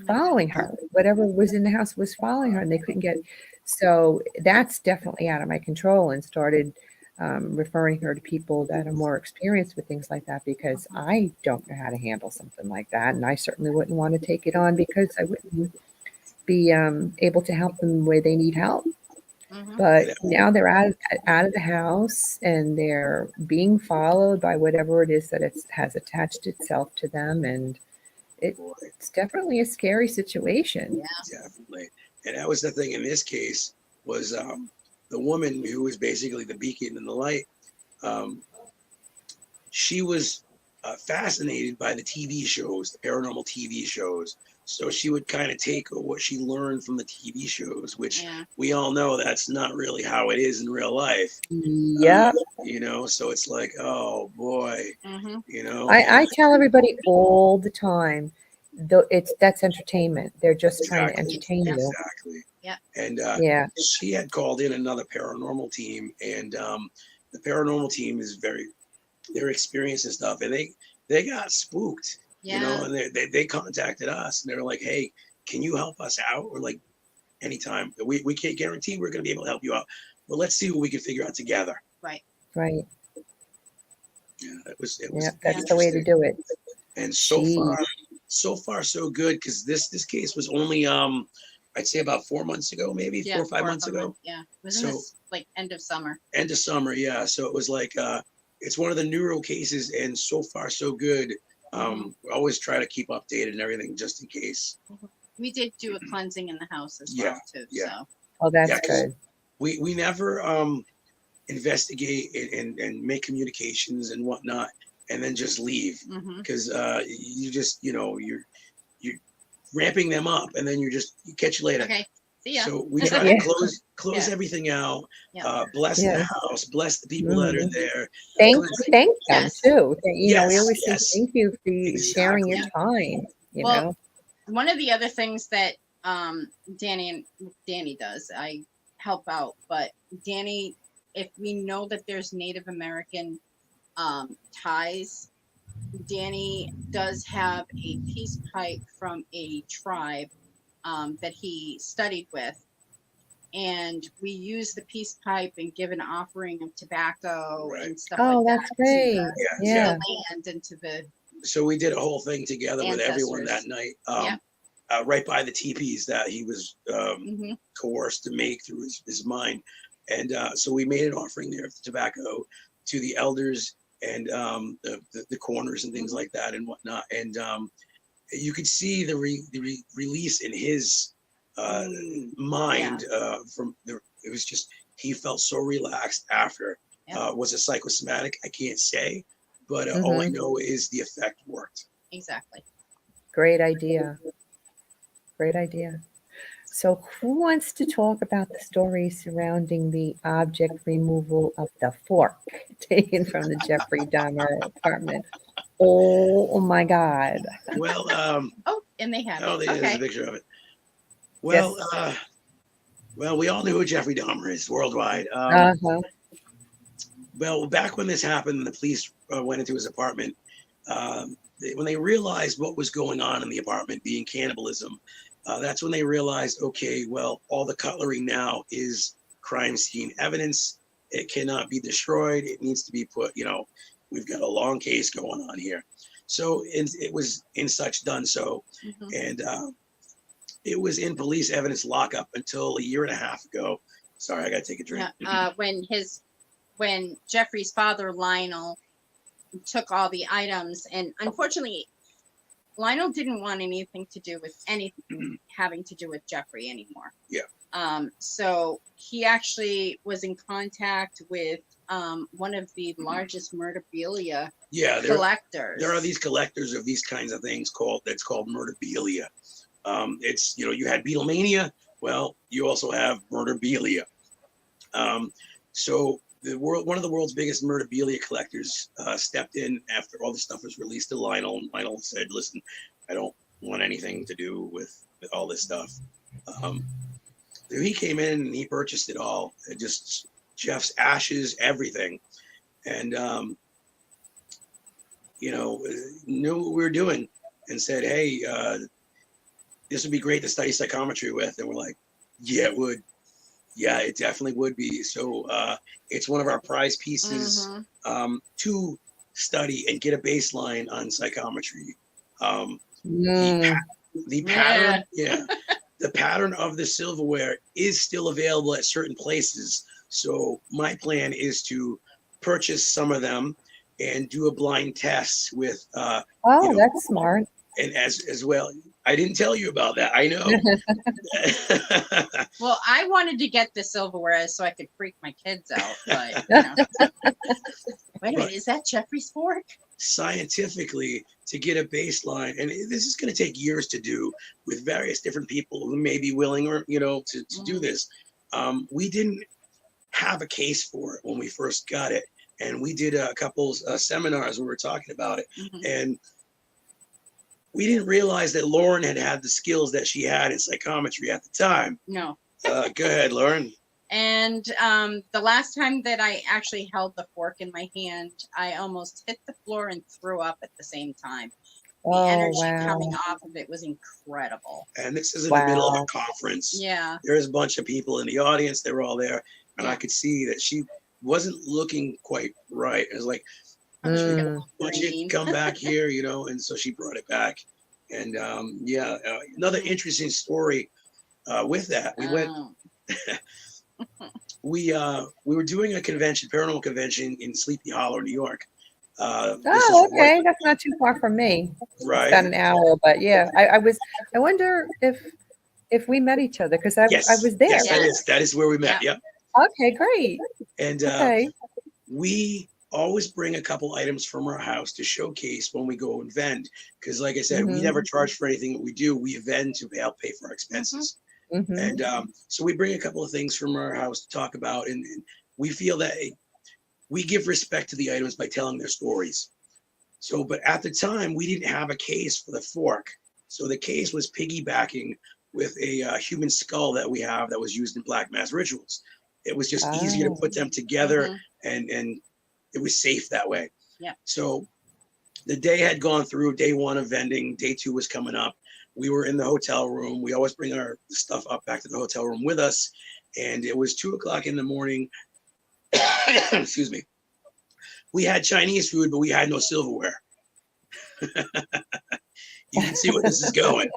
following her. Whatever was in the house was following her, and they couldn't get. So that's definitely out of my control, and started referring her to people that are more experienced with things like that, because I don't know how to handle something like that, and I certainly wouldn't want to take it on because I wouldn't be able to help them where they need help. But now they're out of the house, and they're being followed by whatever it is that has attached itself to them, and it's definitely a scary situation.
yeah.
Definitely. And that was the thing in this case was the woman who was basically the beacon and the light. Um, she was fascinated by the TV shows, the paranormal TV shows. So she would kind of take what she learned from the TV shows, which we all know that's not really how it is in real life.
Yeah.
So it's like, oh boy,
I tell everybody all the time, though that's entertainment. They're just trying to entertain you.
Exactly.
Yeah.
And
Yeah.
she had called in another paranormal team, and the paranormal team is they're experienced and stuff, and they got spooked, and they contacted us, and they were like, hey, can you help us out? We're like, anytime. We can't guarantee we're going to be able to help you out, but let's see what we can figure out together.
Right.
Yeah, it was
that's the way to do it.
And so far so good, because this case was only I'd say about 4 months ago, maybe 4 or 5 months ago.
Yeah, it was in this, like end of summer.
Yeah. So it was like it's one of the neuro cases, and so far so good. We always try to keep updated and everything just in case.
We did do a cleansing in the house as well too.
Yeah.
So.
Oh, that's good.
We never investigate and make communications and whatnot, and then just leave, because you just you're ramping them up, and then you catch you later.
Okay. See ya.
So we try to close everything out. Bless the house, bless the people that are there.
Thank them too. We
Yes,
always say thank you for sharing your time. Well,
one of the other things that Danny does, I help out, but Danny, if we know that there's Native American ties, Danny does have a peace pipe from a tribe that he studied with, and we use the peace pipe and give an offering of tobacco and stuff like that. Oh,
that's great.
To the land and to the.
So we did a whole thing together with everyone that night, right by the teepees that he was coerced to make through his mind. And so we made an offering there of tobacco to the elders and the corners and things like that and whatnot. And you could see the release in his mind it was just, he felt so relaxed after. Was it psychosomatic? I can't say, but all I know is the effect worked.
Exactly.
Great idea. So, who wants to talk about the story surrounding the object removal of the fork taken from the Jeffrey Dahmer apartment? Oh my God.
Well,
Oh, and they have
oh,
it.
there's a
Okay.
picture of it.
Yes.
Well, we all knew who Jeffrey Dahmer is worldwide.
Uh-huh.
Well, back when this happened, the police went into his apartment. When they realized what was going on in the apartment, being cannibalism, that's when they realized, okay, well, all the cutlery now is crime scene evidence. It cannot be destroyed. It needs to be put, we've got a long case going on here. So it was in such done so.
Mhm.
And it was in police evidence lockup until a year and a half ago. Sorry, I got to take a drink.
Yeah, when Jeffrey's father Lionel took all the items, and unfortunately, Lionel didn't want anything to do with anything having to do with Jeffrey anymore.
Yeah.
So he actually was in contact with one of the largest murderabilia collectors.
There are these collectors of these kinds of things called murderabilia. It's, you had Beatlemania. Well, you also have murderabilia. So one of the world's biggest murderabilia collectors stepped in after all the stuff was released to Lionel. And Lionel said, listen, I don't want anything to do with all this stuff. So he came in and he purchased it all. Just Jeff's ashes, everything. And, knew what we were doing and said, hey, this would be great to study psychometry with. And we're like, yeah, it would. Yeah, it definitely would be. So it's one of our prize pieces to study and get a baseline on psychometry. The pattern, the pattern of the silverware is still available at certain places. So my plan is to purchase some of them and do a blind test with.
That's smart.
And as well, I didn't tell you about that. I know.
Well, I wanted to get the silverware so I could freak my kids out, but wait a minute, is that Jeffrey's fork?
Scientifically, to get a baseline, and this is going to take years to do with various different people who may be willing or to do this. We didn't have a case for it when we first got it, and we did a couple seminars where we were talking about it, and we didn't realize that Lauren had the skills that she had in psychometry at the time.
No.
Go ahead, Lauren.
And the last time that I actually held the fork in my hand, I almost hit the floor and threw up at the same time. The energy coming off of it was incredible.
And this is in the middle of a conference.
Yeah.
There's a bunch of people in the audience. They were all there. And I could see that she wasn't looking quite right. It was like, why don't you come back here, and so she brought it back. And another interesting story with that. We went, we were doing a convention, paranormal convention in Sleepy Hollow, New York.
Okay. That's not too far from me.
Right.
It's about an hour, but yeah, I wonder if we met each other because I was there.
Yes, that is where we met. Yep.
Okay, great.
And we always bring a couple items from our house to showcase when we go and vend. Because like I said, we never charge for anything that we do. We vend to help pay for our expenses. And so we bring a couple of things from our house to talk about. And we feel that we give respect to the items by telling their stories. So, but at the time, we didn't have a case for the fork. So the case was piggybacking with a human skull that we have that was used in Black Mass rituals. It was just easier to put them together and it was safe that way.
Yeah.
So the day had gone through. Day one of vending, day two was coming up. We were in the hotel room. We always bring our stuff up back to the hotel room with us. And it was 2:00 in the morning. Excuse me. We had Chinese food, but we had no silverware. You can see where this is going.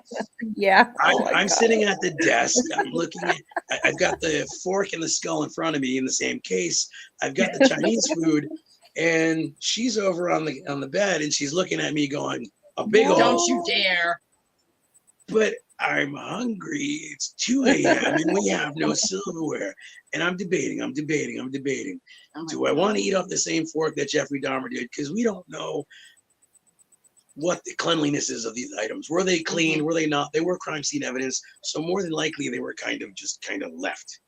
Yeah.
I'm sitting at the desk. I'm looking at, I've got the fork and the skull in front of me in the same case. I've got the Chinese food, and she's over on the bed, and she's looking at me going, a big old.
Don't you dare.
But I'm hungry. It's 2 a.m. and we have no silverware. And I'm debating. Do I want to eat off the same fork that Jeffrey Dahmer did? Because we don't know what the cleanliness is of these items. Were they clean?
Mhm.
Were they not? They were crime scene evidence. So more than likely they were kind of left.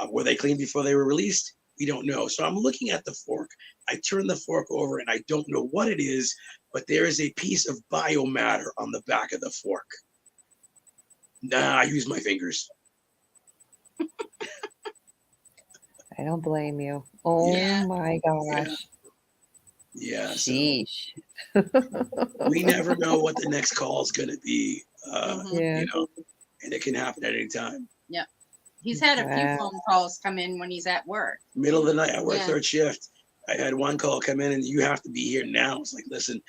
Were they clean before they were released? We don't know. So I'm looking at the fork. I turn the fork over and I don't know what it is, but there is a piece of biomatter on the back of the fork. Nah, I use my fingers.
I don't blame you. Oh
Yeah.
my gosh.
Yeah. So
Sheesh.
we never know what the next call is going to be.
Yeah.
You know, and it can happen at any time.
Yeah. He's had a few
Wow.
phone calls come in when he's at work.
Middle of the night, I work
Yeah.
third shift. I had one call come in and you have to be here now. It's like, listen,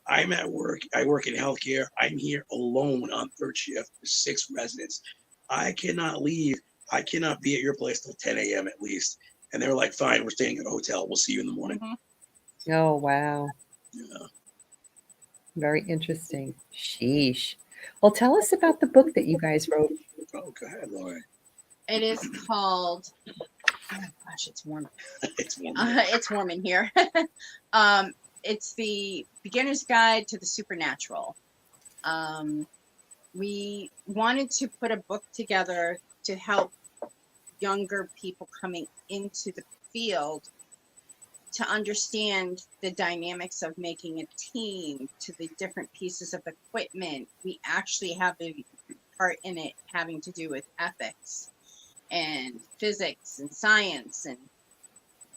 I'm at work. I work in healthcare. I'm here alone on third shift with 6 residents. I cannot leave. I cannot be at your place till 10 a.m. at least. And they were like, fine, we're staying at a hotel. We'll see you in the morning.
Mhm.
Oh, wow.
Yeah.
Very interesting. Sheesh. Well, tell us about the book that you guys wrote.
Oh, go ahead, Lauren.
It is called. Oh gosh, it's warm.
It's warm.
It's warm in here. It's the Beginner's Guide to the Supernatural. We wanted to put a book together to help younger people coming into the field to understand the dynamics of making a team, to the different pieces of equipment. We actually have a part in it having to do with ethics and physics and science and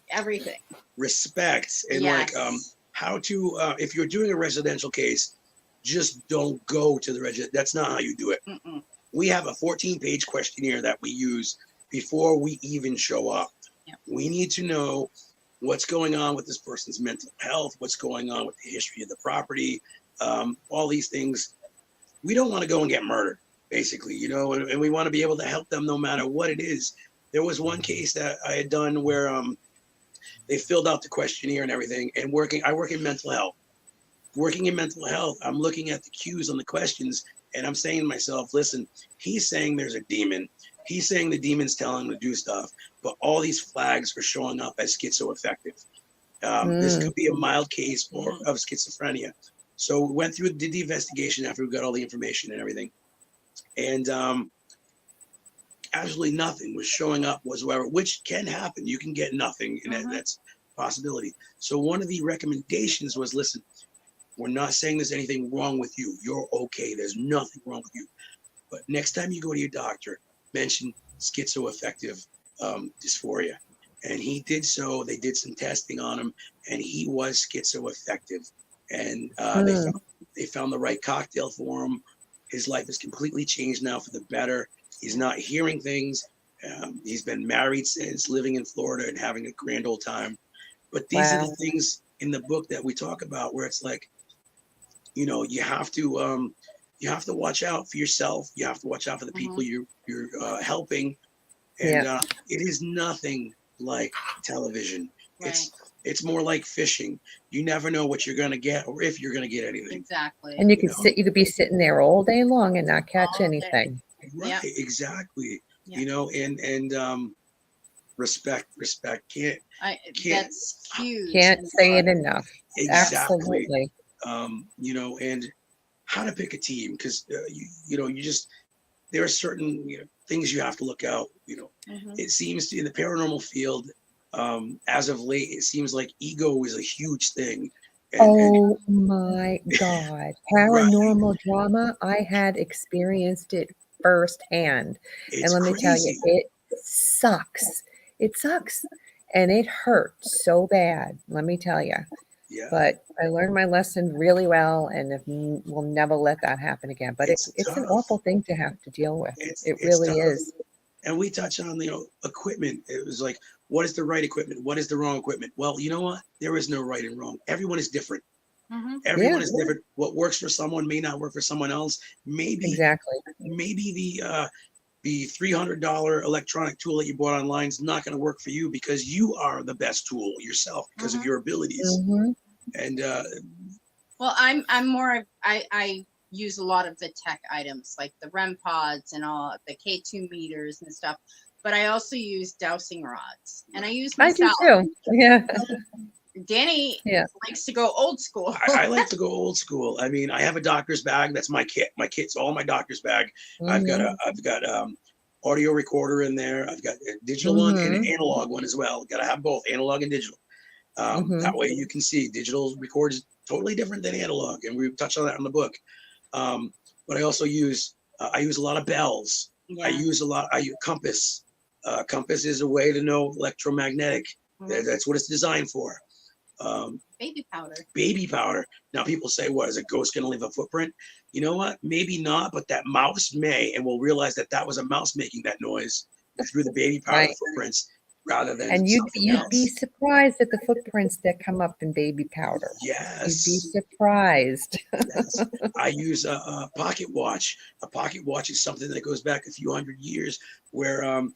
everything.
Respect and
Yes.
how to if you're doing a residential case, just don't go to the resident. That's not how you do it.
Mm-mm.
We have a 14-page questionnaire that we use before we even show up.
Yep.
We need to know what's going on with this person's mental health, what's going on with the history of the property, all these things. We don't want to go and get murdered, basically, and we want to be able to help them no matter what it is. There was one case that I had done where they filled out the questionnaire and everything, and I work in mental health. Working in mental health, I'm looking at the cues on the questions, and I'm saying to myself, listen, he's saying there's a demon. He's saying the demon's telling him to do stuff, but all these flags are showing up as schizoaffective. This could be a mild case of schizophrenia. So we went through, did the investigation after we got all the information and everything. And absolutely nothing was showing up whatsoever, which can happen. You can get nothing, and that's a possibility. So one of the recommendations was, listen, we're not saying there's anything wrong with you. You're okay. There's nothing wrong with you. But next time you go to your doctor, mention schizoaffective dysphoria. And he did so. They did some testing on him, and he was schizoaffective. And they found the right cocktail for him. His life is completely changed now for the better. He's not hearing things. He's been married since, living in Florida and having a grand old time. But these are the things in the book that we talk about where it's like, you have to watch out for yourself. You have to watch out for the people you're helping. And it is nothing like television.
Right.
It's more like fishing. You never know what you're going to get or if you're going to get anything.
Exactly.
And you could be sitting there all day long and not catch anything.
Right. Yep. Exactly.
Yep.
And respect.
That's huge.
Can't say it enough.
Exactly.
Absolutely.
And how to pick a team, because there are certain things you have to look out. It seems to, in the paranormal field, as of late, it seems like ego is a huge thing.
My God. Paranormal drama, I had experienced it firsthand.
It's
and let me tell you, it sucks. It sucks. And it hurts so bad, let me tell you.
Yeah.
But I learned my lesson really well, and we'll never let that happen again. But it's an awful thing to have to deal with. It really is.
And we touch on, equipment. It was like, what is the right equipment? What is the wrong equipment? Well, you know what? There is no right and wrong. Everyone is different. Everyone is different. What works for someone may not work for someone else. Maybe the $300 electronic tool that you bought online is not going to work for you because you are the best tool yourself because of your abilities. And
well, I'm more of I use a lot of the tech items like the REM pods and all the K2 meters and stuff, but I also use dowsing rods, and I use myself.
I do too. Yeah.
Danny
Yeah.
likes to go old school.
I like to go old school. I mean, I have a doctor's bag. That's my kit. My kit's all my doctor's bag. I've got audio recorder in there. I've got a digital one and an analog one as well. Got to have both analog and digital. That way you can see digital records totally different than analog, and we touched on that in the book. But I also use I use a lot of bells.
Yeah.
I use compass. Compass is a way to know electromagnetic. That's what it's designed for.
Baby powder.
Baby powder. Now people say, what, is a ghost going to leave a footprint? You know what? Maybe not, but that mouse may, and we'll realize that that was a mouse making that noise through the baby powder footprints rather than
and
something
you'd
else.
be surprised at the footprints that come up in baby powder.
Yes.
You'd be surprised.
Yes. I use a pocket watch. A pocket watch is something that goes back a few hundred years where an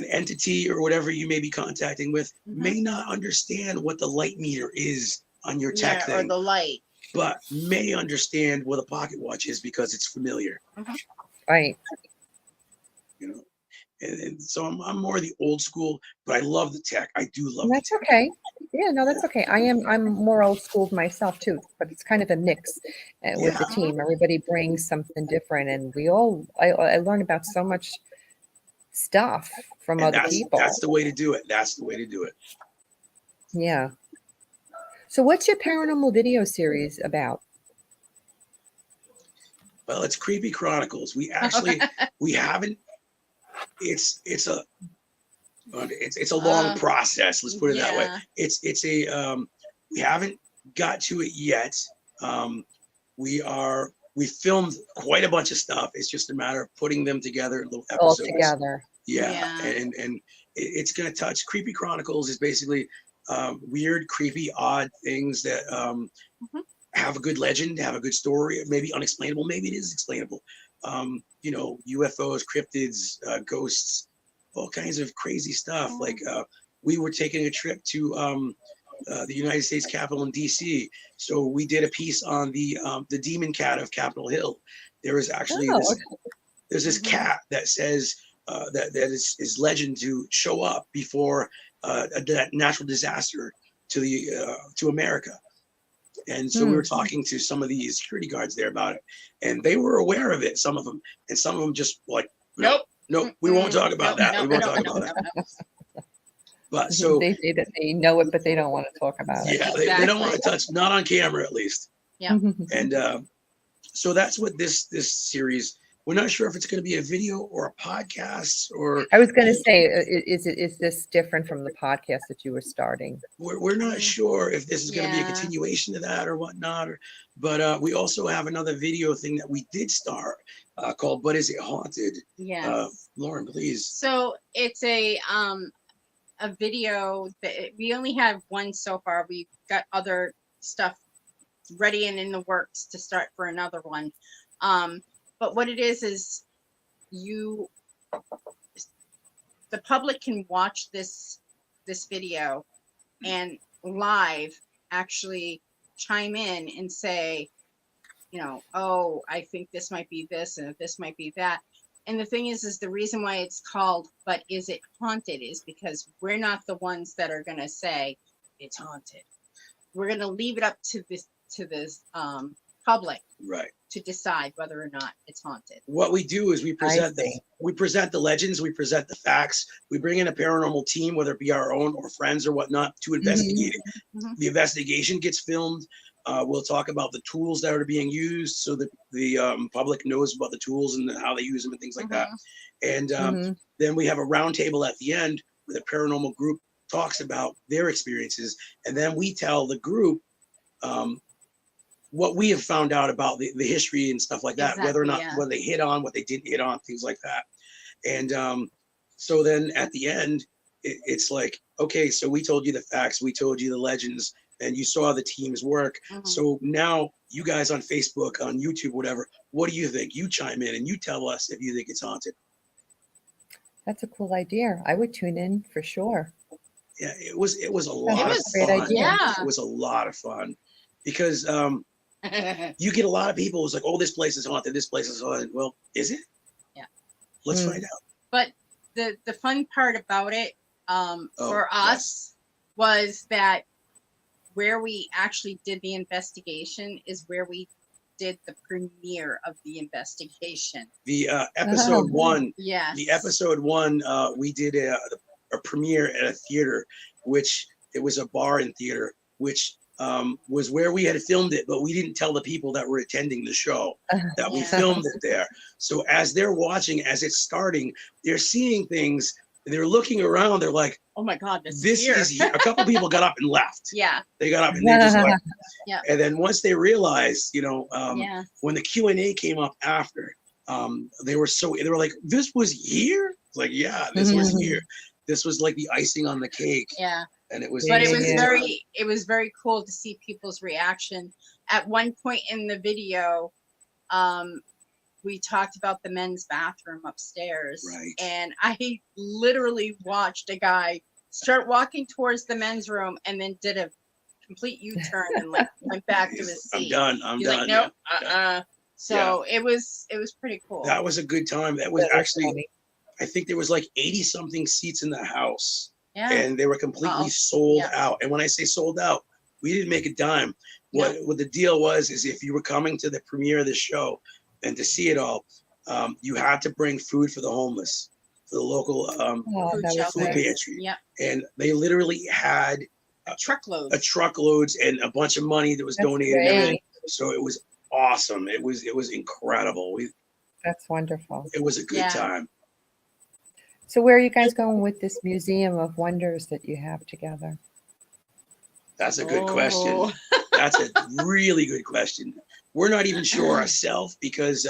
entity or whatever you may be contacting with may not understand what the light meter is on your tech thing,
or the light,
but may understand what a pocket watch is because it's familiar.
Right.
You know, and so I'm more the old school, but I love the tech. I do love.
That's okay. Yeah, no, that's okay. I'm more old school myself too, but it's kind of a mix with the team. Everybody brings something different, and I learn about so much stuff from other people.
That's the way to do it. That's the way to do it.
Yeah. So what's your paranormal video series about?
Well, it's Creepy Chronicles. We actually we haven't. It's a long process. Let's put it that way. It's a we haven't got to it yet. We filmed quite a bunch of stuff. It's just a matter of putting them together in little episodes. All
together.
Yeah. And it's going to touch. Creepy Chronicles is basically weird, creepy, odd things that have a good legend, have a good story, maybe unexplainable, maybe it is explainable. You know, UFOs, cryptids, ghosts, all kinds of crazy stuff. Like we were taking a trip to the United States Capitol in DC. So we did a piece on the demon cat of Capitol Hill. There is actually there's this cat that says that is legend to show up before a natural disaster to America. And so we were talking to some of the security guards there about it, and they were aware of it, some of them, and some of them just like, nope, we won't talk about that. We won't talk about that. But so
they say that they know it, but they don't want to talk about it.
Yeah, they don't want to touch, not on camera at least.
Yeah.
And so that's what this series. We're not sure if it's going to be a video or a podcast or.
I was going to say, is this different from the podcast that you were starting?
We're not sure if this is going to be a continuation of that or whatnot. But we also have another video thing that we did start called "But Is It Haunted?"
Yeah.
Lauren, please.
So it's a video that we only have one so far. We've got other stuff ready and in the works to start for another one. But what it is the public can watch this video and live actually chime in and say, you know, oh, I think this might be this and this might be that. And the thing is the reason why it's called "But Is It Haunted?" is because we're not the ones that are going to say it's haunted. We're going to leave it up to this public,
right,
to decide whether or not it's haunted. What
we do is we present the legends, we present the facts, we bring in a paranormal team, whether it be our own or friends or whatnot, to investigate it. The investigation gets filmed. We'll talk about the tools that are being used so that the public knows about the tools and how they use them and things like that. And then we have a round table at the end where the paranormal group talks about their experiences. And then we tell the group what we have found out about the history and stuff like that, whether or not what they hit on, what they didn't hit on, things like that. And so then at the end, it's like, okay, so we told you the facts, we told you the legends, and you saw the team's work. So now you guys on Facebook, on YouTube, whatever, what do you think? You chime in and you tell us if you think it's haunted.
That's a cool idea. I would tune in for sure.
Yeah, it was a lot of fun.
Yeah.
It was a lot of fun because you get a lot of people who's like, oh, this place is haunted, this place is haunted. Well, is it?
Yeah.
Let's find out.
But the fun part about it for us was that where we actually did the investigation is where we did the premiere of the investigation.
The episode one,
Yes.
the episode one, we did a premiere at a theater, which it was a bar and theater, which was where we had filmed it, but we didn't tell the people that were attending the show that we filmed it there. So as they're watching, as it's starting, they're seeing things. They're looking around. They're like,
"Oh my God,
this is here." A couple people got up and left.
Yeah.
They got up and they just like,
Yeah.
And then once they realized, you know,
Yeah.
when the Q&A came up after, they were like, "This was here?" It's like, yeah, this was here. This was like the icing on the cake.
Yeah.
And it was,
But it was very cool to see people's reaction. At one point in the video, we talked about the men's bathroom upstairs.
Right.
And I literally watched a guy start walking towards the men's room and then did a complete U-turn and like went back to his seat.
I'm
He's
done.
like, nope, So it was pretty cool.
That was a good time. That was actually, I think there was like 80 something seats in the house.
Yeah.
And they were completely sold out. And when I say sold out, we didn't make a dime. What the deal was is if you were coming to the premiere of the show and to see it all, you had to bring food for the homeless, for the local food pantry.
Yeah.
And they literally had truckloads and a bunch of money that was donated.
Great.
So it was awesome. It was incredible.
That's wonderful.
It was a good time.
So where are you guys going with this Museum of Wonders that you have together?
That's a good question. That's a really good question. We're not even sure ourselves because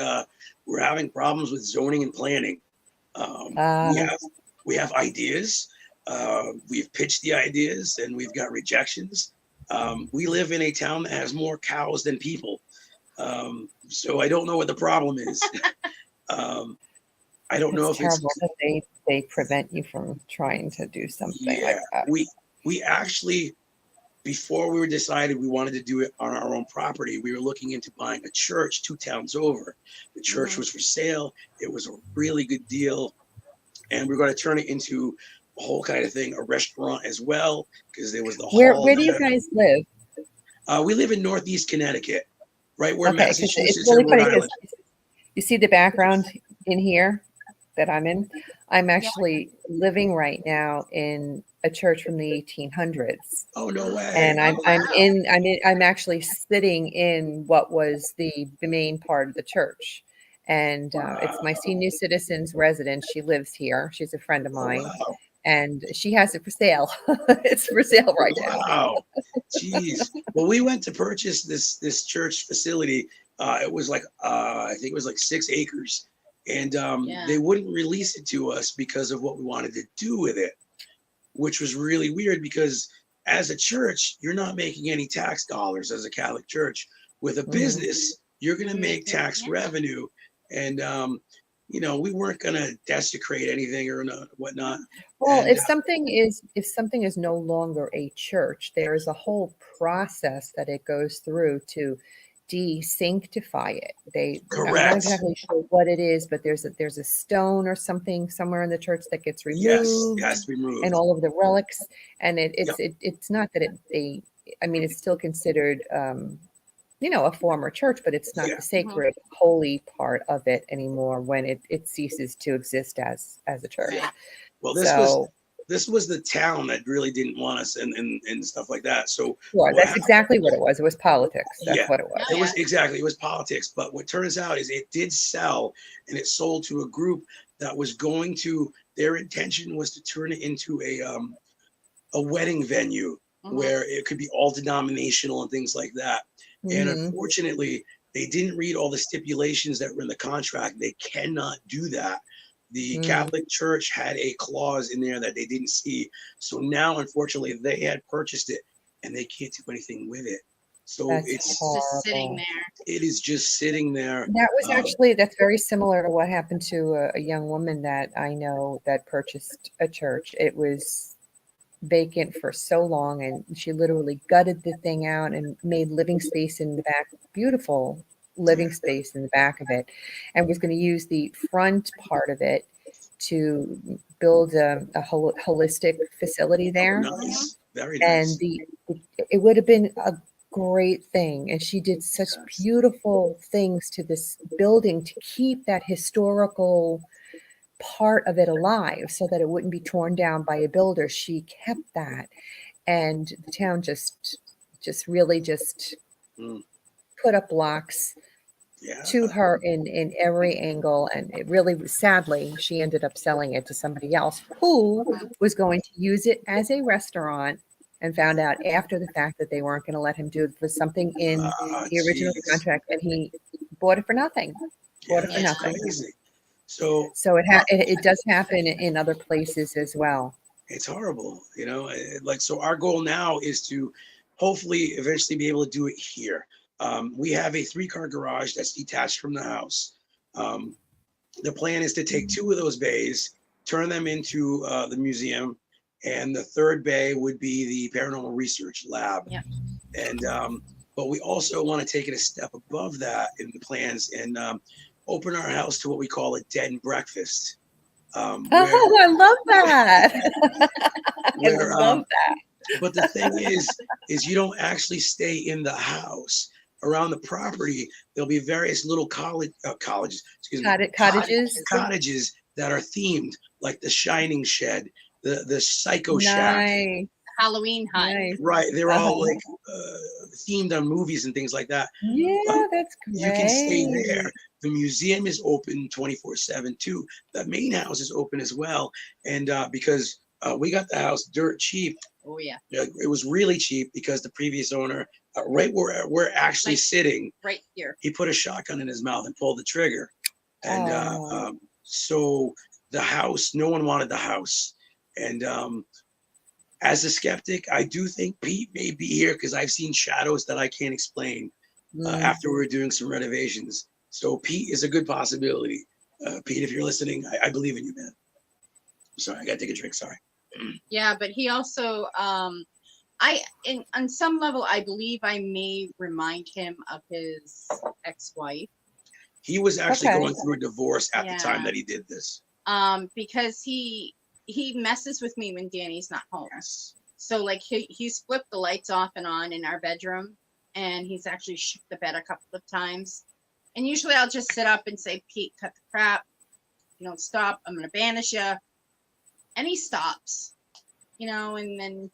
we're having problems with zoning and planning. We have ideas. We've pitched the ideas and we've got rejections. We live in a town that has more cows than people. So I don't know what the problem is. I don't know if
terrible that they prevent you from trying to do something like that.
We actually, before we were decided we wanted to do it on our own property, we were looking into buying a church 2 towns over. The church was for sale. It was a really good deal. And we're going to turn it into a whole kind of thing, a restaurant as well, because there was the hall.
Where do you guys live?
We live in Northeast Connecticut, right where Massachusetts
it's really
and Rhode
funny
Island.
You see the background in here that I'm in? I'm actually living right now in a church from the 1800s.
Oh, no way.
And I'm actually sitting in what was the main part of the church. And it's my senior citizens residence. She lives here. She's a friend of mine.
Wow.
And she has it for sale. It's for sale right now.
Wow. Jeez. Well, we went to purchase this church facility. It was like, I think it was like 6 acres. And they wouldn't release it to us because of what we wanted to do with it, which was really weird because as a church, you're not making any tax dollars as a Catholic church. With a business, you're going to make tax revenue. And, we weren't going to desecrate anything or whatnot.
Well, if something is no longer a church, there is a whole process that it goes through to de-sanctify it. I'm not exactly sure what it is, but there's a stone or something somewhere in the church that gets removed.
Yes, it has to be removed.
And all of the relics. And it's not that it's still considered a former church, but it's not the sacred, holy part of it anymore when it ceases to exist as a church.
Well, this was the town that really didn't want us and stuff like that. So
that's exactly what it was. It was politics. That's what it was.
It was politics. But what turns out is it did sell, and it sold to a group that was going to. Their intention was to turn it into a wedding venue where it could be all denominational and things like that. And unfortunately, they didn't read all the stipulations that were in the contract. They cannot do that. The Catholic Church had a clause in there that they didn't see. So now, unfortunately, they had purchased it and they can't do anything with it. So it's
just sitting there.
It is just sitting there.
That was that's very similar to what happened to a young woman that I know that purchased a church. It was vacant for so long, and she literally gutted the thing out and made living space in the back, beautiful living space in the back of it, and was going to use the front part of it to build a holistic facility there.
Nice. Very
and
nice.
it would have been a great thing. And she did such
Yes.
beautiful things to this building to keep that historical part of it alive so that it wouldn't be torn down by a builder. She kept that, and the town just really just
Mm,
put up blocks
yeah.
to her in every angle, and it really, sadly, she ended up selling it to somebody else who was going to use it as a restaurant, and found out after the fact that they weren't going to let him do it for something in the original
Jeez.
contract, and he bought it for nothing.
Yeah,
Bought it for
that's
nothing.
crazy. So
So it does happen in other places as well.
it's horrible, you know. Like, so our goal now is to hopefully eventually be able to do it here. We have a 3-car garage that's detached from the house. Um, the plan is to take 2 of those bays, turn them into the museum, and the third bay would be the paranormal research lab.
Yep.
And but we also want to take it a step above that in the plans and open our house to what we call a dead and breakfast. Where
Oh, I love that. I
where
love that.
but the thing is you don't actually stay in the house. Around the property there'll be various little colleges, excuse me,
Cottages.
cottages that are themed, like the Shining Shed, the Psycho Shack.
Nice.
Halloween hut.
Nice.
Right, they're all
Uh-huh.
like themed on movies and things like that. But
Yeah, that's
you can stay
great.
there. The museum is open 24/7 too. The main house is open as well. And because we got the house dirt cheap,
Oh yeah,
it was really cheap because the previous owner, right where we're actually
Like-
sitting,
right here.
he put a shotgun in his mouth and pulled the trigger. And
Oh.
so the house, no one wanted the house. And as a skeptic, I do think Pete may be here because I've seen shadows that I can't explain after we were doing some renovations. So Pete is a good possibility. Pete, if you're listening, I believe in you, man. I'm sorry, I gotta take a drink. Sorry.
Yeah, but he also, on some level, I believe I may remind him of his ex-wife.
He was actually
Okay.
going through a divorce at the time
Yeah.
that he did this.
Because he messes with me when Danny's not home.
Yes.
So like he's flipped the lights off and on in our bedroom, and he's actually shook the bed a couple of times. And usually I'll just sit up and say, Pete, cut the crap. You don't stop, I'm gonna banish you. And he stops, and then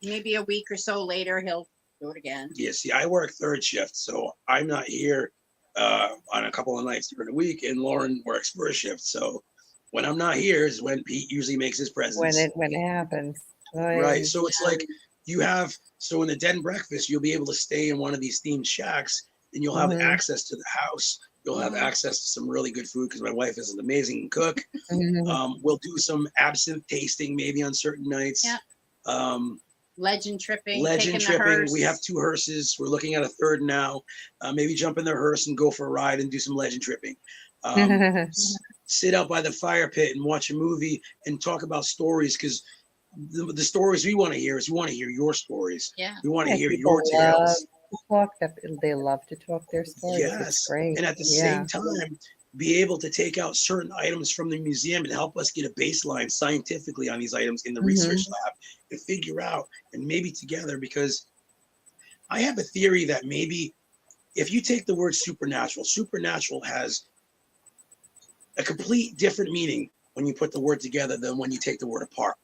maybe a week or so later he'll do it again.
Yeah, see, I work third shift, so I'm not here on a couple of nights during the week, and Lauren works first shift. So when I'm not here is when Pete usually makes his presence.
When it happens.
Right. So it's like so in the den breakfast, you'll be able to stay in one of these themed shacks, and you'll have access to the house. You'll have access to some really good food because my wife is an amazing cook. We'll do some absinthe tasting maybe on certain nights.
Yeah. Legend tripping.
Legend
taking the
tripping.
hearse.
We have 2 hearses. We're looking at a third now. Maybe jump in the hearse and go for a ride and do some legend tripping. Sit out by the fire pit and watch a movie and talk about stories, because the stories we want to hear is we want to hear your stories.
Yeah.
We want to
Yeah,
hear
people
your tales.
they love to talk their stories. It's
Yes.
great.
And at the same time, be able to take out certain items from the museum and help us get a baseline scientifically on these items in the research lab and figure out, and maybe together, because I have a theory that maybe if you take the word supernatural has a complete different meaning when you put the word together than when you take the word apart.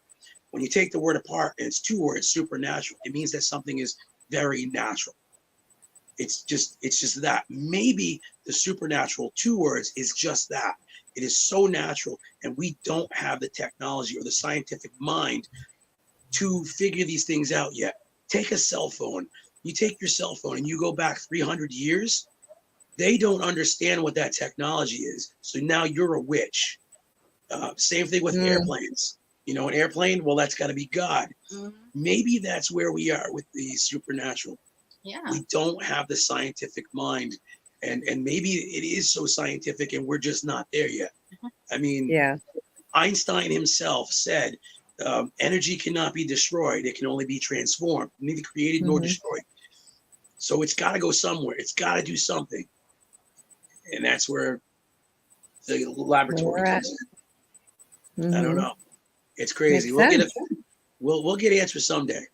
When you take the word apart and it's 2 words, supernatural, it means that something is very natural. It's just that. Maybe the supernatural, 2 words, is just that. It is so natural, and we don't have the technology or the scientific mind to figure these things out yet. Take a cell phone. You take your cell phone and you go back 300 years. They don't understand what that technology is. So now you're a witch. Same thing with airplanes. An airplane, well, that's got to be God. Maybe that's where we are with the supernatural.
Yeah.
We don't have the scientific mind, and maybe it is so scientific and we're just not there yet. I mean, Einstein himself said energy cannot be destroyed. It can only be transformed, neither created nor destroyed. So it's got to go somewhere. It's got to do something. And that's where the laboratory comes in. I don't know. It's crazy.
Makes sense.
We'll get answers someday.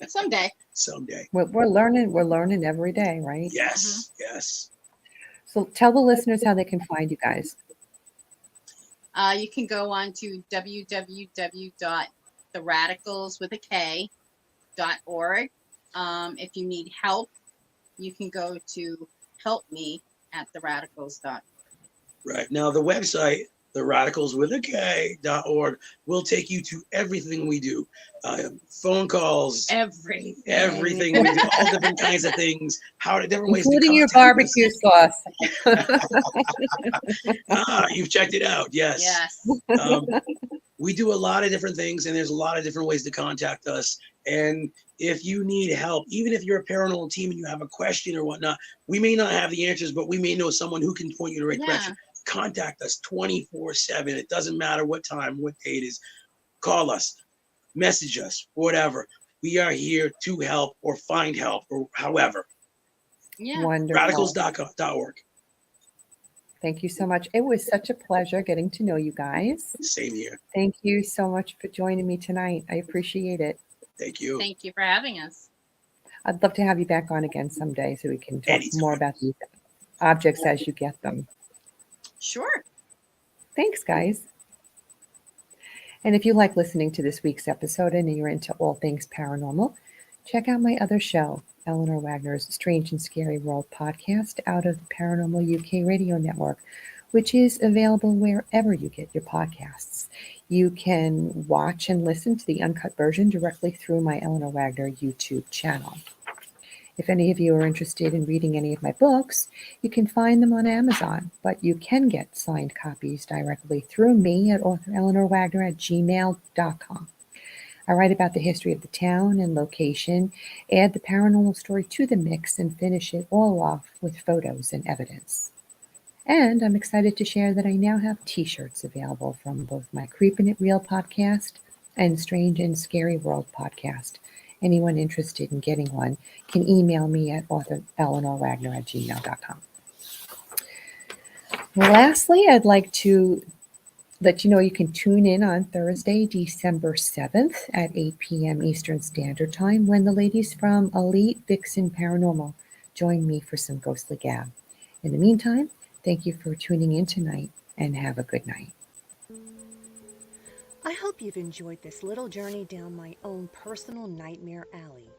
Someday.
Someday.
We're learning. We're learning every day, right?
Yes. Yes.
So tell the listeners how they can find you guys.
You can go on to www.theradicals.org. If you need help, you can go to helpme@theradicals.org.
Right. Now, the website, theradicalswithak.org, will take you to everything we do. Phone calls, everything we do, all different kinds of things, different ways to
including your
contact
barbecue
us.
sauce.
You've checked it out. Yes.
Yes.
We do a lot of different things, and there's a lot of different ways to contact us. And if you need help, even if you're a paranormal team and you have a question or whatnot, we may not have the answers, but we may know someone who can point you in the right direction. Contact us 24/7. It doesn't matter what time, what day it is. Call us, message us, whatever. We are here to help or find help or however.
Yeah.
Wonderful.
Radicals.org.
Thank you so much. It was such a pleasure getting to know you guys.
Same here.
Thank you so much for joining me tonight. I appreciate it.
Thank you.
Thank you for having us.
I'd love to have you back on again someday so we can talk
Anytime.
more about these objects as you get them.
Sure.
Thanks, guys. And if you like listening to this week's episode and you're into all things paranormal, check out my other show, Eleanor Wagner's Strange and Scary World podcast out of the Paranormal UK radio network, which is available wherever you get your podcasts. You can watch and listen to the uncut version directly through my Eleanor Wagner YouTube channel. If any of you are interested in reading any of my books, you can find them on Amazon, but you can get signed copies directly through me at authoreleanorwagner@gmail.com. I write about the history of the town and location, add the paranormal story to the mix, and finish it all off with photos and evidence. And I'm excited to share that I now have t-shirts available from both my Creepin It Reel podcast and Strange and Scary World podcast. Anyone interested in getting one can email me at authoreleanorwagner@gmail.com. Lastly, I'd like to let you know you can tune in on Thursday, December 7th at 8 p.m. Eastern Standard Time when the ladies from Elite Vixen Paranormal join me for some ghostly gab. In the meantime, thank you for tuning in tonight and have a good night.
I hope you've enjoyed this little journey down my own personal nightmare alley.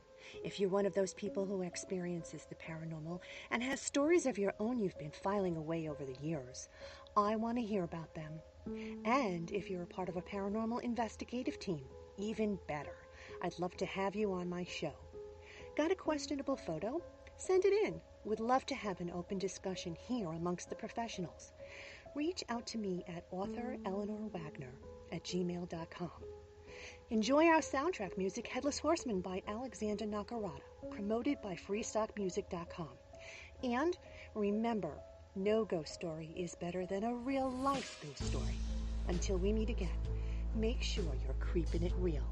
If you're one of those people who experiences the paranormal and has stories of your own you've been filing away over the years, I want to hear about them. And if you're a part of a paranormal investigative team, even better. I'd love to have you on my show. Got a questionable photo? Send it in. Would love to have an open discussion here amongst the professionals. Reach out to me at authoreleanorwagner@gmail.com. Enjoy our soundtrack music, Headless Horseman by Alexander Nakarada, promoted by freestockmusic.com. And remember, no ghost story is better than a real-life ghost story. Until we meet again, make sure you're creeping it real.